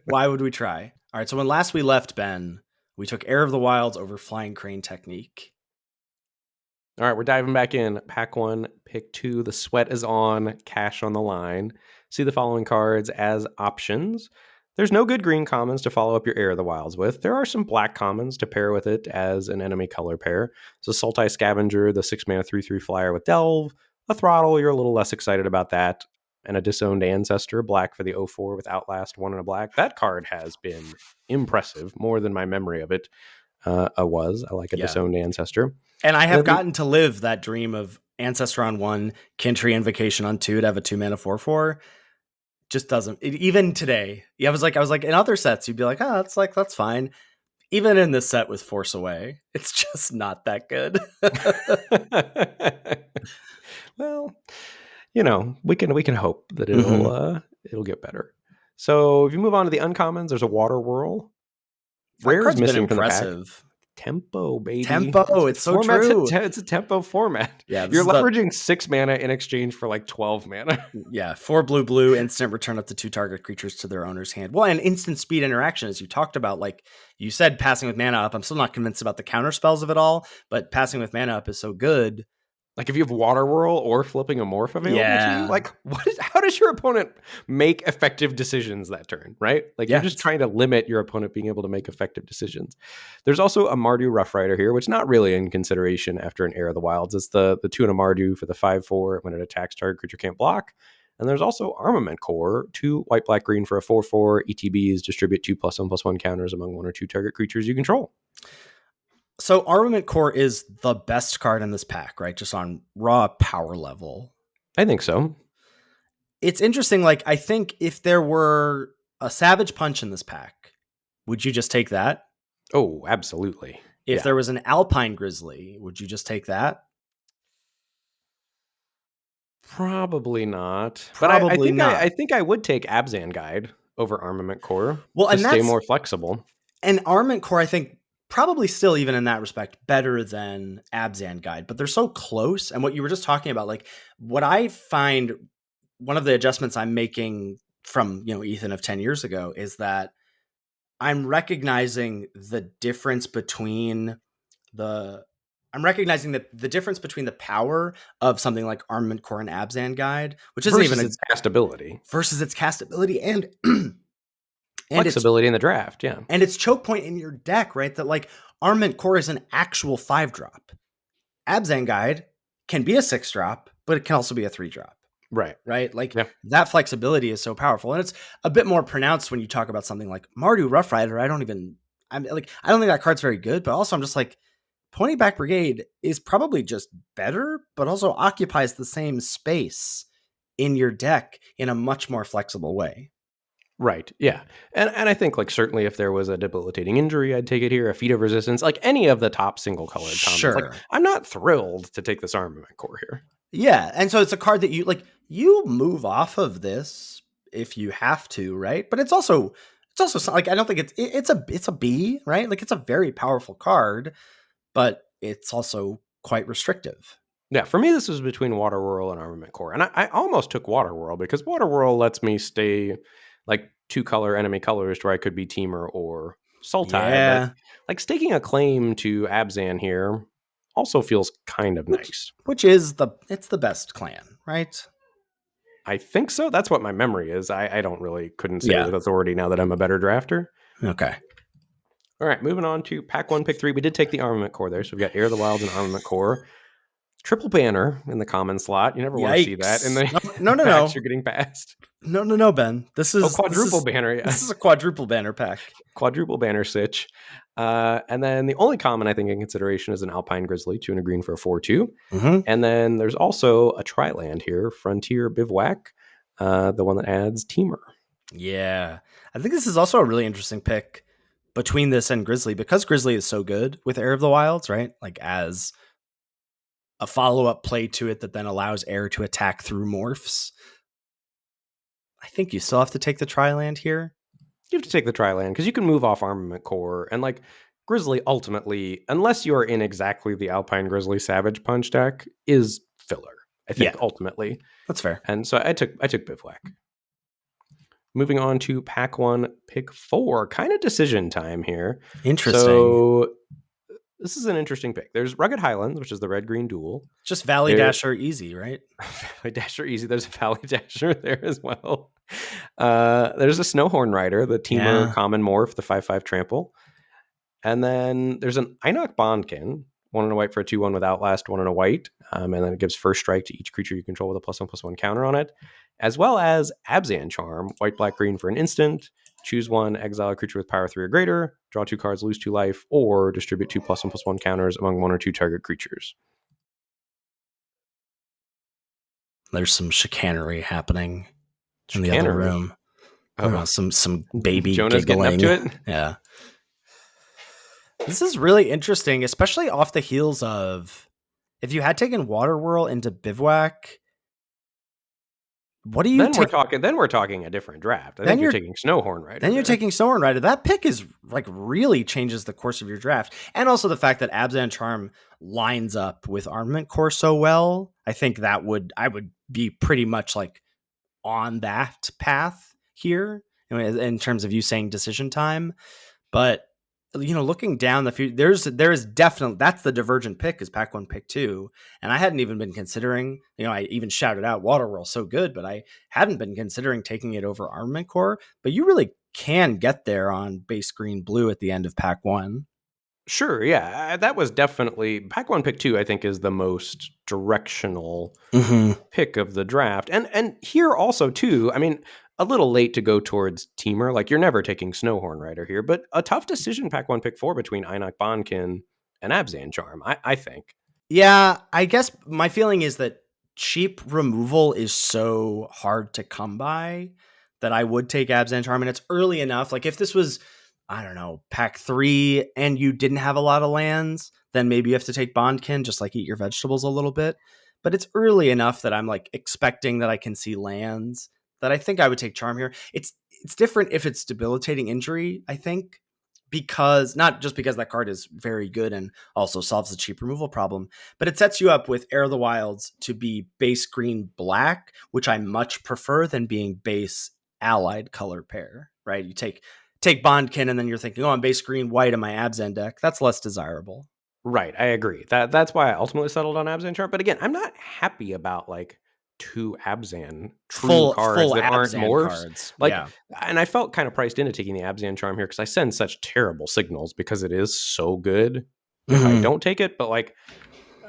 Why would we try? All right. So when last we left, Ben, we took Heir of the Wilds over Flying Crane Technique. All right, we're diving back in. Pack 1, pick 2. The sweat is on, cash on the line. See the following cards as options. There's no good green commons to follow up your Heir of the Wilds with. There are some black commons to pair with it as an enemy color pair. So Sultai Scavenger, the 6-mana 3/3 flyer with Delve. A Throttle, you're a little less excited about that. And a Disowned Ancestor, black for the 0/4 with Outlast, 1 and a black. That card has been impressive, more than my memory of it was. I like a Disowned Ancestor. And I have gotten to live that dream of Ancestor on 1, Kintry Invocation on 2 to have a 2-mana 4/4. Just doesn't. Even today, I was like, in other sets, you'd be like, oh, that's fine. Even in this set with Force Away, it's just not that good. Well, we can hope that it'll get better. So if you move on to the uncommons, there's a Water Whirl. Rare is missing from the pack. Tempo, baby. Tempo, it's so true. It's a tempo format. Yeah, you're leveraging 6 mana in exchange for like 12 mana. Yeah, 4 blue, instant return up to 2 target creatures to their owner's hand. Well, and instant speed interaction, as you talked about, like you said, passing with mana up. I'm still not convinced about the counter spells of it all, but passing with mana up is so good. Like if you have Water Whirl or flipping a morph available to you, like how does your opponent make effective decisions that turn, right? Like you're just trying to limit your opponent being able to make effective decisions. There's also a Mardu Rough Rider here, which not really in consideration after an Heir of the Wilds. It's the 2 and a Mardu for the 5/4 when it attacks target creature can't block. And there's also Armament Core, 2 white, black, green for a 4/4. ETBs distribute 2+1/+1 counters among 1 or 2 target creatures you control. So Armament Core is the best card in this pack, right? Just on raw power level. I think so. It's interesting. Like, I think if there were a Savage Punch in this pack, would you just take that? Oh, absolutely. If there was an Alpine Grizzly, would you just take that? Probably not. Probably but not. I think I would take Abzan Guide over Armament Core. Well, to stay more flexible. And Armament Core, I think, probably still, even in that respect, better than Abzan Guide, but they're so close. And what you were just talking about, like what I find one of the adjustments I'm making from, Ethan of 10 years ago is that I'm recognizing the difference between the difference between the power of something like Armament Core and Abzan Guide, which isn't even its castability and flexibility in the draft, yeah. And it's choke point in your deck, right? That like Armament Core is an actual 5-drop. Abzan Guide can be a 6-drop, but it can also be a 3-drop. Right. Like that flexibility is so powerful. And it's a bit more pronounced when you talk about something like Mardu Rough Rider. I don't think that card's very good, but also I'm just like, Pony Back Brigade is probably just better, but also occupies the same space in your deck in a much more flexible way. Right. Yeah. And I think like certainly if there was a debilitating injury, I'd take it here. A Feat of Resistance, like any of the top single colored commons. Sure. Like, I'm not thrilled to take this Armament Core here. Yeah. And so it's a card that you move off of this if you have to, right? But it's also like, I don't think it's a B, right? Like it's a very powerful card, but it's also quite restrictive. Yeah, for me, this was between Water Whirl and Armament Core. And I almost took Water Whirl because Water Whirl lets me stay like 2-color enemy colors where I could be Teamer or Sultai. Yeah. But like staking a claim to Abzan here also feels kind of nice. Which is it's the best clan, right? I think so. That's what my memory is. I couldn't say with authority now that I'm a better drafter. Okay. All right, moving on to pack 1, pick 3. We did take the Armament Core there. So we've got Heir of the Wilds and Armament Core. Triple banner in the common slot. You never want to see that in the no. packs you're getting past. No, Ben. This is quadruple banner. Yeah. This is a quadruple banner pack. Quadruple banner sitch. And then the only common I think in consideration is an Alpine Grizzly, 2 and a green for a 4/2. Mm-hmm. And then there's also a tri-land here, Frontier Bivouac, the one that adds Teamer. Yeah. I think this is also a really interesting pick between this and Grizzly because Grizzly is so good with Air of the Wilds, right? Like as a follow up play to it that then allows Air to attack through morphs. I think you still have to take the Tri-land here. You have to take the Tri-land because you can move off Armament Core, and like Grizzly ultimately, unless you are in exactly the Alpine Grizzly Savage Punch deck, is filler. I think Yeah, ultimately, that's fair. and so I took Bivouac. Moving on to pack one, pick four, kind of decision time here. Interesting. So this is an interesting pick. There's Rugged Highlands, which is the red green duel. Just Valley There, Dasher easy, right? Valley Dasher easy. There's a Valley Dasher there as well. There's a Snowhorn Rider, the Teamer Yeah. Common Morph, the 5/5 Trample. And then there's an Einok Bondkin, 1 and a white for a 2/1 with Outlast, 1 and a white. And then it gives first strike to each creature you control with a +1/+1 counter on it. As well as Abzan Charm, white, black, green for an instant. Choose one, exile a creature with power 3 or greater, draw 2 cards, lose 2 life, or distribute 2 +1/+1 counters among 1 or 2 target creatures. There's some chicanery happening in the other Chicanery. room. Oh, Some baby Jonah's getting up giggling. to it. Yeah. This is really interesting, especially off the heels of if you had taken Waterwhirl into Bivouac, what do you Then we're take? talking. Then we're talking a different draft. I Then think you're you're taking Snowhorn Rider. then you're There. taking Snowhorn Rider. That pick is like really changes the course of your draft. And also the fact that Abzan Charm lines up with Armament Core so well. I think I would be pretty much like on that path here in terms of you saying decision time. But looking down the future, there is definitely that's the divergent pick is pack one, pick two, and I hadn't even been considering. I even shouted out Waterworld so good, but I hadn't been considering taking it over Armament Core. But you really can get there on base green blue at the end of pack one. Sure, yeah, that was definitely pack one, pick two. I think is the most directional Mm-hmm. pick of the draft, and here also too. I mean, a little late to go towards Teamer. Like you're never taking Snowhorn Rider here, but a tough decision. Pack one, pick four between Einok Bondkin and Abzan Charm. I think. Yeah, I guess my feeling is that cheap removal is so hard to come by that I would take Abzan Charm, and it's early enough. Like if this was, I don't know, pack three and you didn't have a lot of lands, then maybe you have to take Bondkin, just like eat your vegetables a little bit. But it's early enough that I'm like expecting that I can see lands that I think I would take Charm here. It's different if it's debilitating injury, I think, because not just because that card is very good and also solves the cheap removal problem, but it sets you up with Air of the Wilds to be base green black, which I much prefer than being base allied color pair, right? You take Bondkin and then you're thinking, oh, I'm base green white in my Abzan deck. That's less desirable. Right, I agree. That's why I ultimately settled on Abzan Charm. But again, I'm not happy about like two Abzan true cards Full that aren't Abzan morphs. cards. Like, Yeah. and I felt kind of priced into taking the Abzan Charm here because I send such terrible signals because it is so good if I Mm-hmm. don't take it. But like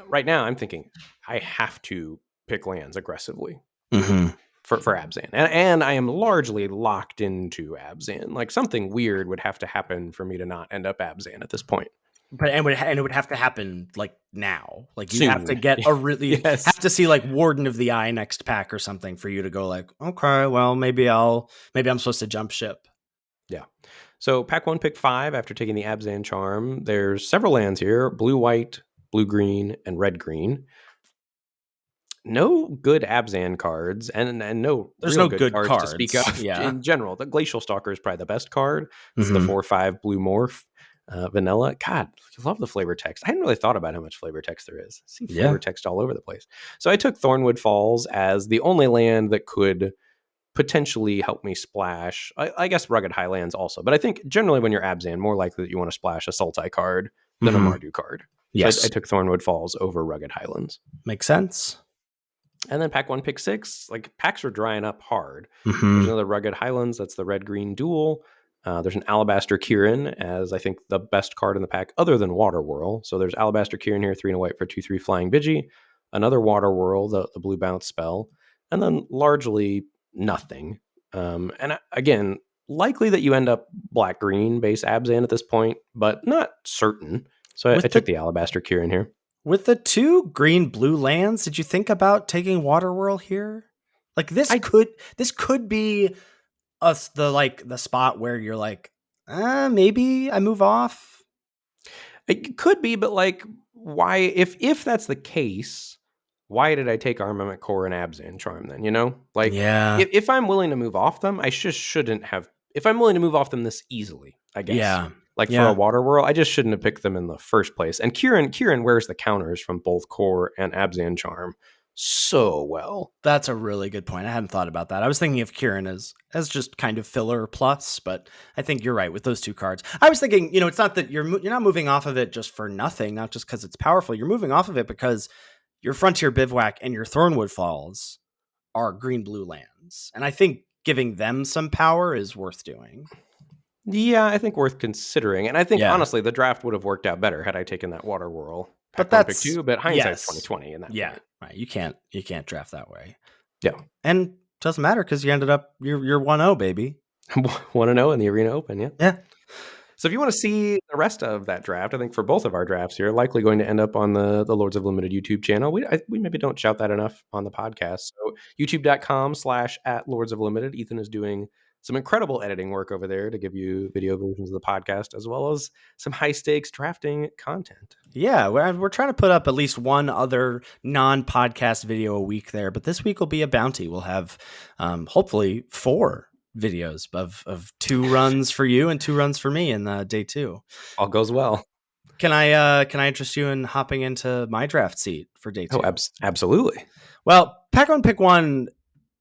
right now, I'm thinking I have to pick lands aggressively Mm-hmm. for Abzan, and I am largely locked into Abzan. Like something weird would have to happen for me to not end up Abzan at this point. But and it would have to happen like now. Like you'd have to Soon. get a really Yes. have to see like Warden of the Eye next pack or something for you to go like, okay, well maybe I'm supposed to jump ship. Yeah. So pack one, pick five after taking the Abzan Charm. There's several lands here: blue, white, blue, green, and red, green. No good Abzan cards, and no There's real no good good cards to speak cards. of Yeah. in general. The Glacial Stalker is probably the best card. It's the Mm-hmm. 4/5 blue morph. Vanilla. God, I love the flavor text. I hadn't really thought about how much flavor text there is. I see Yeah. flavor text all over the place. So I took Thornwood Falls as the only land that could potentially help me splash. I guess Rugged Highlands also, but I think generally when you're Abzan, more likely that you want to splash a Sultai card than a Mm-hmm. Mardu card. So I Yes. took Thornwood Falls over Rugged Highlands. Makes sense. And then pack one, pick six. Like packs are drying up hard. There's Mm-hmm. another Rugged Highlands. That's the red green duel. There's an Alabaster Kieran as I think the best card in the pack, other than Water Whirl. So there's Alabaster Kieran here, 3 and a white for 2/3 flying Bigi. Another Water Whirl, the blue bounce spell, and then largely nothing. Again, likely that you end up black green base Abzan at this point, but not certain. So I With took the the Alabaster Kieran here. with the two green blue lands, did you think about taking Waterworld here? Like I this could be us the spot where you're like, maybe I move off. It could be, but like, why? If that's the case, why did I take Armament Core and Abzan Charm then? You know, like Yeah, if I'm willing to move off them, I just shouldn't have. If I'm willing to move off them this easily, I guess. yeah, Like for a yeah. Water Whirl, I just shouldn't have picked them in the first place. And Kieran wears the counters from both Core and Abzan Charm so well. That's a really good point. I hadn't thought about that. I was thinking of Kieran as just kind of filler plus, but I think you're right with those two cards. I was thinking, it's not that you're not moving off of it just for nothing, not just because it's powerful. You're moving off of it because your Frontier Bivouac and your Thornwood Falls are green blue lands, and I think giving them some power is worth doing. Yeah, I think worth considering. And I think Yeah, honestly, the draft would have worked out better had I taken that Water Whirl but pack one, pick that's two. But hindsight's yes, 2020 in that yeah, point. right. You can't draft that way, Yeah. and doesn't matter because you ended up you're 1-0, baby. 1-0 in the Arena Open, yeah. Yeah. So if you want to see the rest of that draft, I think for both of our drafts here, likely going to end up on the Lords of Limited YouTube channel. We maybe don't shout that enough on the podcast. So youtube.com/@Lords of Limited. Ethan is doing some incredible editing work over there to give you video versions of the podcast, as well as some high stakes drafting content. Yeah, we're trying to put up at least one other non-podcast video a week there, but this week will be a bounty. We'll have hopefully 4 videos of 2 runs for you and 2 runs for me in day 2. All goes well. Can I interest you in hopping into my draft seat for day 2? Oh, absolutely. Well, pack one, pick one.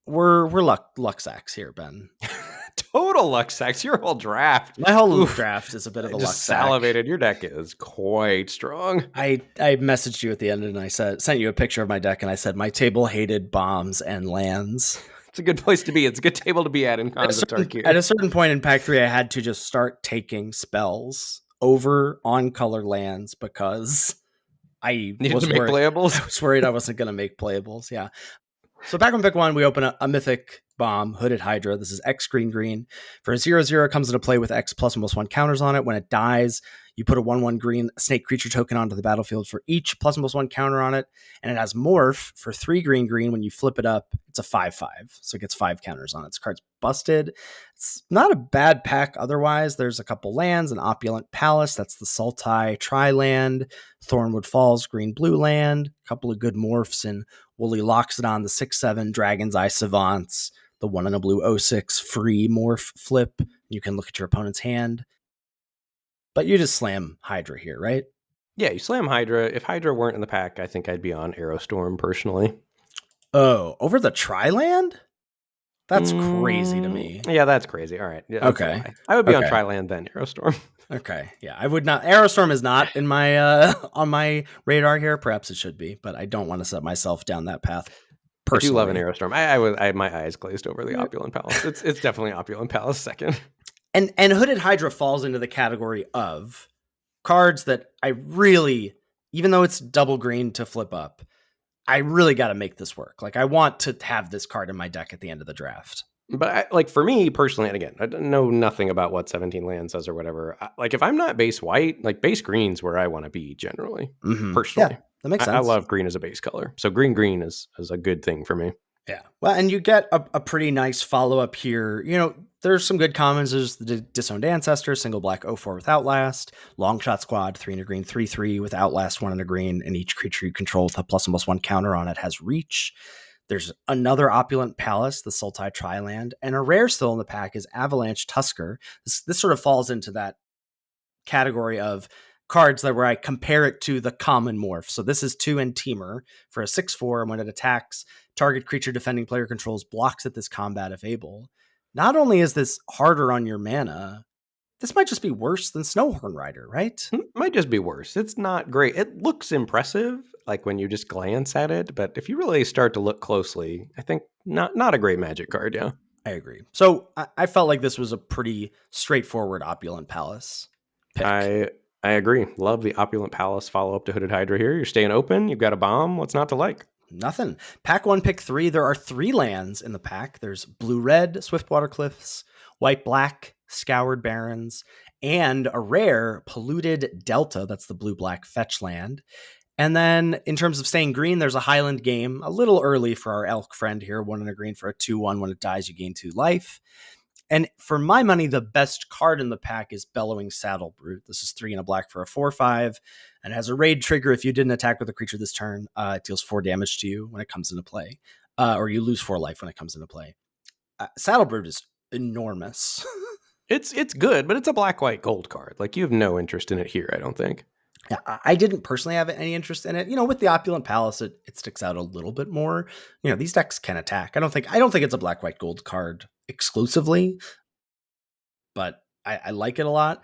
We're luck sacks here, Ben. Total luck sacks. Your whole draft. My whole Oof. draft is a bit of a I luck just sack. salivated. Your deck is quite strong. I messaged you at the end and I sent you a picture of my deck and I said my table hated bombs and lands. It's a good place to be. It's a good table to be at in Khans of Tarkir. At a certain point in pack 3, I had to just start taking spells over on color lands because I Needed was to make worried. playables. I was worried I wasn't going to make playables. Yeah. So back on pick 1, we open a mythic bomb, Hooded Hydra. This is X green. For a 0/0, it comes into play with X +1/+1 counters on it. When it dies, you put a 1/1 green snake creature token onto the battlefield for each +1/+1 counter on it. And it has Morph for 3 green. When you flip it up, it's a 5/5. So it gets 5 counters on it. This card's busted. It's not a bad pack otherwise. There's a couple lands, an Opulent Palace. That's the Sultai Tri-land. Thornwood Falls, green-blue land. A couple of good morphs in Woolly Loxodon, the 6/7 Dragon's Eye Savants, the 1 and a blue 06 free morph flip. You can look at your opponent's hand. But you just slam Hydra here, right? Yeah, you slam Hydra. If Hydra weren't in the pack, I think I'd be on Aerostorm personally. Oh, over the Tri-land? That's crazy to me. Yeah, that's crazy. All right. Yeah, Okay. I would be on Okay. Tri-land then Aerostorm. Okay. Yeah, I would not. Aerostorm is not in my on my radar here. Perhaps it should be, but I don't want to set myself down that path. Personally. I do love an Aerostorm. I my eyes glazed over the Opulent Palace. It's definitely Opulent Palace second. And Hooded Hydra falls into the category of cards that I really, even though it's double green to flip up, I really got to make this work. Like I want to have this card in my deck at the end of the draft. But like for me personally, and again, I know nothing about what 17 land says or whatever. Like if I'm not base white, like base green's where I want to be generally. Personally, Yeah, that makes sense. I love green as a base color, so green is a good thing for me. Yeah. Well, and you get a pretty nice follow up here. There's some good commons. There's the Disowned Ancestor, single black 0/4 with Outlast, Long Shot Squad, 3 and a green, 3/3 with Outlast, 1 and a green, and each creature you control with a +1/+1 counter on it has Reach. There's another Opulent Palace, the Sultai Tri-land, and a rare still in the pack is Avalanche Tusker. This sort of falls into that category of cards where I compare it to the common morph. So this is 2 and Teamer for a 6/4, and when it attacks, target creature defending player controls blocks at this combat if able. Not only is this harder on your mana, this might just be worse than Snowhorn Rider, right? Might just be worse. It's not great. It looks impressive, like when you just glance at it, but if you really start to look closely, I think not a great Magic card. Yeah, I agree. So I felt like this was a pretty straightforward Opulent Palace pick. I agree. Love the Opulent Palace follow up to Hooded Hydra here. You're staying open. You've got a bomb. What's not to like? Nothing. Pack 1, pick 3. There are 3 lands in the pack. There's blue-red, Swiftwater Cliffs, white-black, Scoured Barrens, and a rare Polluted Delta. That's the blue-black fetch land. And then in terms of staying green, there's a Highland Game, a little early for our elk friend here. 1 and a green for a 2/1. When it dies, you gain 2 life. And for my money, the best card in the pack is Bellowing Saddle Brute. This is 3 and a black for a 4/5, and has a raid trigger. If you didn't attack with a creature this turn, it deals 4 damage to you when it comes into play, or you lose 4 life when it comes into play. Saddle Brute is enormous. It's good, but it's a black white gold card. Like, you have no interest in it here, I don't think. Yeah, I didn't personally have any interest in it. With the Opulent Palace, it sticks out a little bit more. These decks can attack. I don't think it's a black white gold card exclusively, but I like it a lot.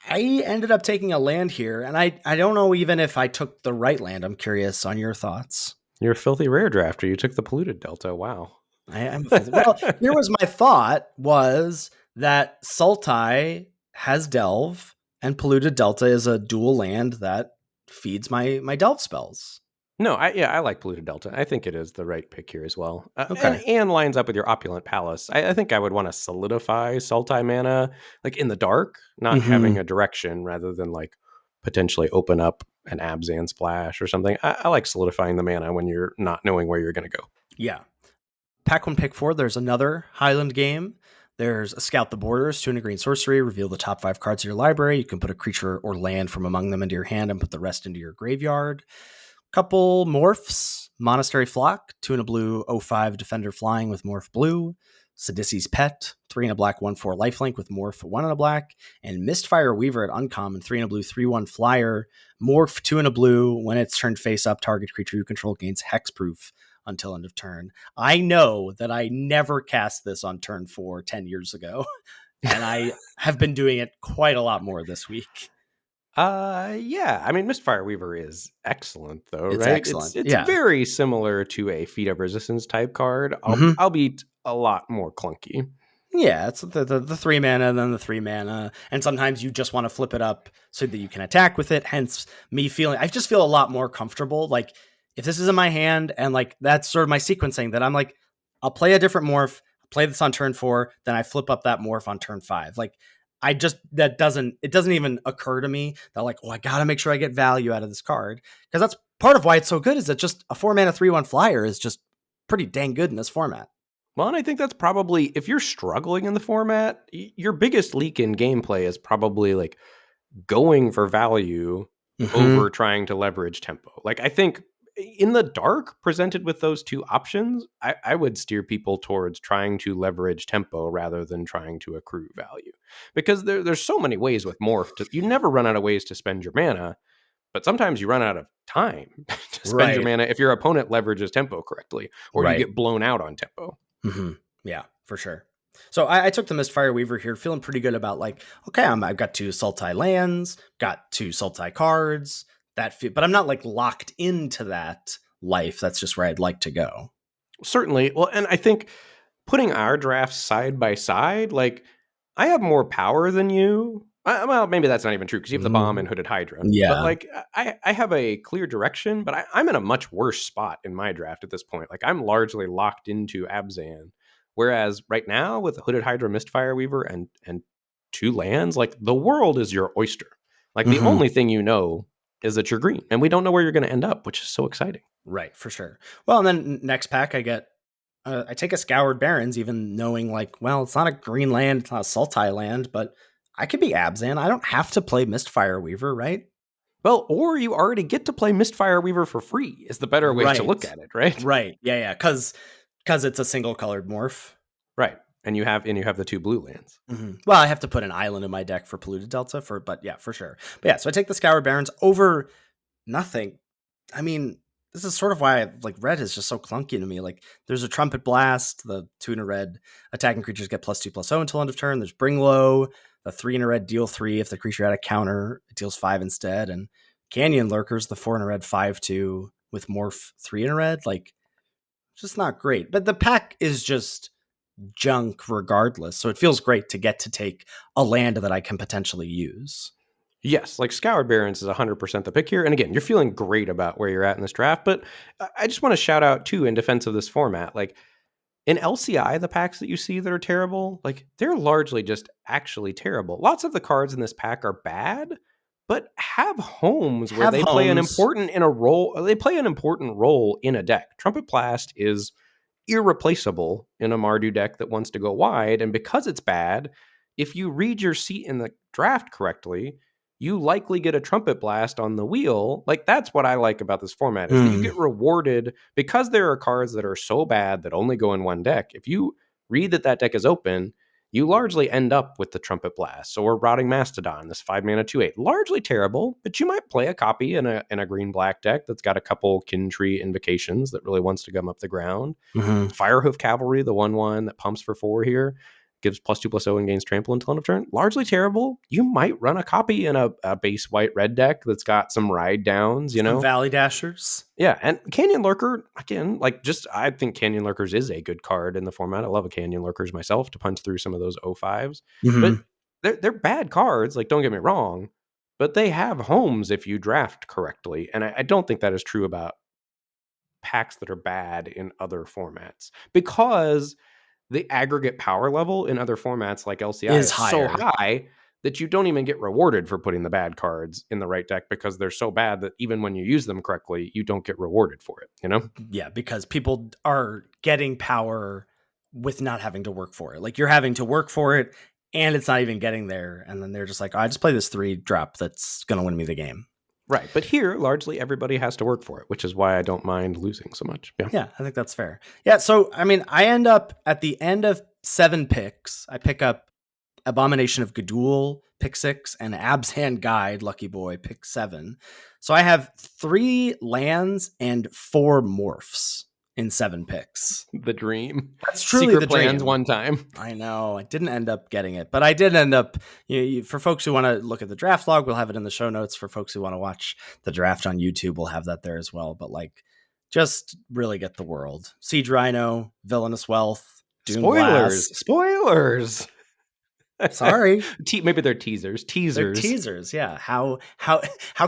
I ended up taking a land here, and I don't know even if I took the right land. I'm curious on your thoughts. You're a filthy rare drafter. You took the Polluted Delta. Wow. Well, here was my thought, was that Sultai has Delve, and Polluted Delta is a dual land that feeds my Delve spells. No, I like Polluted Delta. I think it is the right pick here as well. Okay. And lines up with your Opulent Palace. I think I would want to solidify Sultai mana, like, in the dark, not having a direction, rather than, like, potentially open up an Abzan splash or something. I like solidifying the mana when you're not knowing where you're going to go. Yeah. Pack 1, pick 4, there's another Highland game. There's a Scout the Borders, 2 and a green sorcery, reveal the top 5 cards of your library. You can put a creature or land from among them into your hand and put the rest into your graveyard. Couple morphs, Monastery Flock, 2 and a blue, 05 Defender Flying with morph blue. Sidisi's Pet, 3 and a black, 1/4 lifelink with morph 1 and a black. And Mistfire Weaver at uncommon, 3 and a blue, 3/1 flyer, morph 2 and a blue. When it's turned face up, target creature you control gains hexproof until end of turn. I know that I never cast this on turn 4 10 years ago, and I have been doing it quite a lot more this week. Yeah. I mean, Mistfire Weaver is excellent, though, It's right? excellent. It's Yeah. very similar to a Feat of Resistance type card, Mhm. albeit a lot more clunky. Yeah, it's the 3 mana and then the 3 mana. And sometimes you just want to flip it up so that you can attack with it. Hence I just feel a lot more comfortable. Like, if this is in my hand and like that's sort of my sequencing, that I'm like, I'll play a different morph, play this on turn 4, then I flip up that morph on turn 5. Like, it doesn't even occur to me that, like, I gotta make sure I get value out of this card. Because that's part of why it's so good, is that just a 4 mana 3/1 flyer is just pretty dang good in this format. Well, and I think that's probably, if you're struggling in the format, your biggest leak in gameplay is probably, like, going for value over trying to leverage tempo. Like, I think in the dark, presented with those two options, I would steer people towards trying to leverage tempo rather than trying to accrue value. Because there's so many ways with Morph. You never run out of ways to spend your mana, but sometimes you run out of time to spend your mana if your opponent leverages tempo correctly, or you get blown out on tempo. Yeah, for sure. So I took the Mistfire Weaver here, feeling pretty good about, like, okay, I've got 2 Sultai lands, got 2 Sultai cards, but I'm not, like, locked into that life. That's just where I'd like to go. Certainly. Well, and I think putting our drafts side by side, like, I have more power than you. Well, maybe that's not even true, because you have the bomb and Hooded Hydra. Yeah. But, like, I have a clear direction, but I'm in a much worse spot in my draft at this point. Like, I'm largely locked into Abzan. Whereas right now, with the Hooded Hydra, Mistfire Weaver, and 2 lands, like, the world is your oyster. Like, the only thing you know is that you're green, and we don't know where you're going to end up, which is so exciting. Right, for sure. Well, and then next pack, I take a Scoured Barrens, even knowing, like, well, it's not a green land, it's not a Sultai land, but I could be Abzan. I don't have to play Mistfire Weaver, right? Well, or you already get to play Mistfire Weaver for free, is the better way to look at it, right? Right. Yeah, because it's a single colored morph. Right. And you have the 2 blue lands. Well, I have to put an island in my deck for Polluted Delta, but yeah, for sure. But yeah, so I take the Scoured Barrens over nothing. I mean, this is sort of why red is just so clunky to me. Like, there's a Trumpet Blast, the 2 in a red attacking creatures get +2/+0 until end of turn. There's Bring Low, the 3 in a red deal 3. If the creature had a counter, it deals 5 instead. And Canyon Lurkers, the 4 in a red 5/2 with morph 3 in a red. Like, just not great. But the pack is just junk regardless. So it feels great to get to take a land that I can potentially use. Yes, like, Scoured Barrens is 100% the pick here. And again, you're feeling great about where you're at in this draft, but I just want to shout out, too, in defense of this format. Like, in LCI, the packs that you see that are terrible, like, they're largely just actually terrible. Lots of the cards in this pack are bad, but have homes where they play an important role in a deck. Trumpet Blast is irreplaceable in a Mardu deck that wants to go wide. And because it's bad, if you read your seat in the draft correctly, you likely get a trumpet blast on the wheel. Like, that's what I like about this format, is that you get rewarded because there are cards that are so bad that only go in one deck. If you read that that deck is open, you largely end up with the Trumpet Blast or Rotting Mastodon, this 5-mana 2/8. Largely terrible, but you might play a copy in a green-black deck that's got a couple Kin Tree invocations that really wants to gum up the ground. Firehoof Cavalry, the 1/1 that pumps for 4 here, gives +2/+0 and gains trample until end of turn. Largely terrible. You might run a copy in a base white-red deck that's got some ride downs, you know? Some Valley Dashers. Yeah, and Canyon Lurker, again, like, just, I think Canyon Lurkers is a good card in the format. I love a Canyon Lurkers myself to punch through some of those 05s. But they're bad cards, like, don't get me wrong, but they have homes if you draft correctly. And I don't think that is true about packs that are bad in other formats, because the aggregate power level in other formats like LCI is so high that you don't even get rewarded for putting the bad cards in the right deck, because they're so bad that even when you use them correctly, you don't get rewarded for it, you know? Yeah, because people are getting power with not having to work for it. Like, you're having to work for it and it's not even getting there. And then they're just like, oh, I just play this 3-drop that's going to win me the game. Right. But here, largely everybody has to work for it, which is why I don't mind losing so much. Yeah, I think that's fair. Yeah, so, I mean, I end up at the end of 7 picks. I pick up Abomination of Gudul, pick 6, and Abzan Guide, Lucky Boy, pick 7. So I have 3 lands and 4 morphs in 7 picks. The dream. That's truly Secret the plans dream. one time. I know. I didn't end up getting it, but I did end up, for folks who want to look at the draft log, we'll have it in the show notes. For folks who want to watch the draft on YouTube, we'll have that there as well. But, like, just really get the world. Siege Rhino, Villainous Wealth, Dune Blast. Spoilers. Sorry. Maybe they're teasers. They're teasers, yeah. How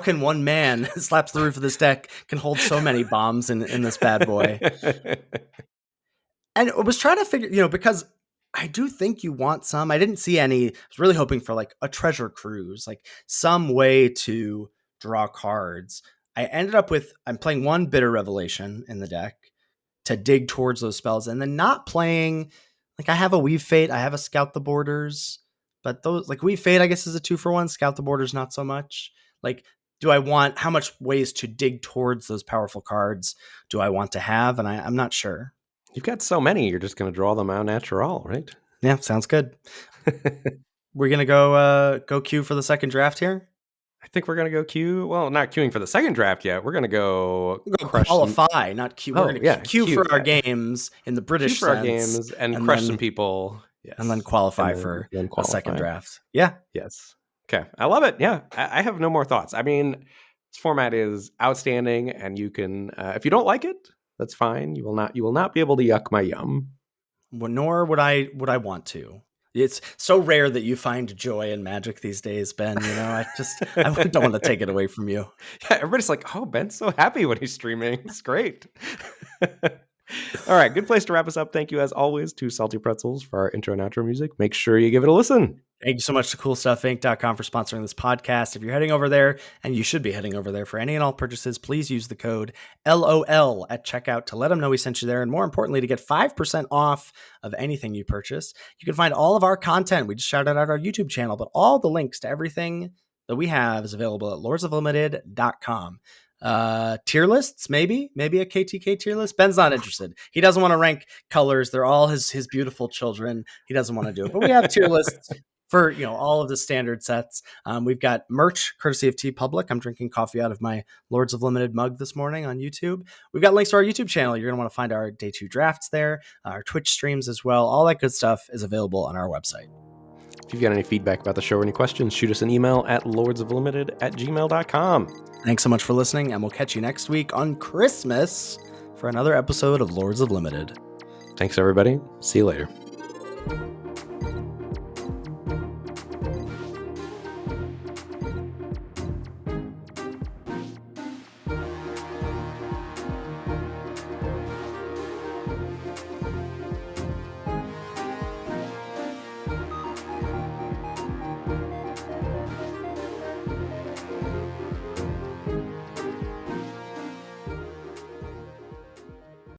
can one man slaps the roof of this deck can hold so many bombs in this bad boy? And I was trying to figure, because I do think you want some. I didn't see any. I was really hoping for, like, a treasure cruise, like some way to draw cards. I ended up with, I'm playing 1 Bitter Revelation in the deck to dig towards those spells, and then not playing, like, I have a Weave Fate, I have a Scout the Borders, but those, like, Weave Fate, I guess, is a 2-for-1, Scout the Borders, not so much. Like, how much ways to dig towards those powerful cards do I want to have? And I'm not sure. You've got so many, you're just going to draw them out natural, right? Yeah, sounds good. We're going to go queue for the second draft here? I think we're going to go queue. Well, not queuing for the second draft yet. We're going to go qualify, not queue. We're going to queue for our games in the British sense. Our games and crush some people. Yes. And then qualify for a second draft. Yeah. Yes. Okay. I love it. Yeah. I have no more thoughts. I mean, this format is outstanding, and you can, if you don't like it, that's fine. You will not be able to yuck my yum. Well, nor would I want to. It's so rare that you find joy in Magic these days, Ben. I don't want to take it away from you. Yeah, everybody's like, oh, Ben's so happy when he's streaming. It's great. All right, good place to wrap us up. Thank you, as always, to Salty Pretzels for our intro and outro music. Make sure you give it a listen. Thank you so much to CoolStuffInc.com for sponsoring this podcast. If you're heading over there, and you should be heading over there for any and all purchases, please use the code LOL at checkout to let them know we sent you there. And more importantly, to get 5% off of anything you purchase. You can find all of our content. We just shouted out our YouTube channel, but all the links to everything that we have is available at lordsoflimited.com. Tier lists, maybe a KTK tier list. Ben's not interested. He doesn't want to rank colors. They're all his beautiful children. He doesn't want to do it, but we have tier lists for all of the standard sets. We've got merch courtesy of TeePublic. I'm drinking coffee out of my Lords of Limited mug this morning on YouTube. We've got links to our YouTube channel. You're going to want to find our day 2 drafts there, our Twitch streams as well. All that good stuff is available on our website. If you've got any feedback about the show or any questions, shoot us an email at lordsoflimited@gmail.com. Thanks so much for listening, and we'll catch you next week on Christmas for another episode of Lords of Limited. Thanks, everybody. See you later.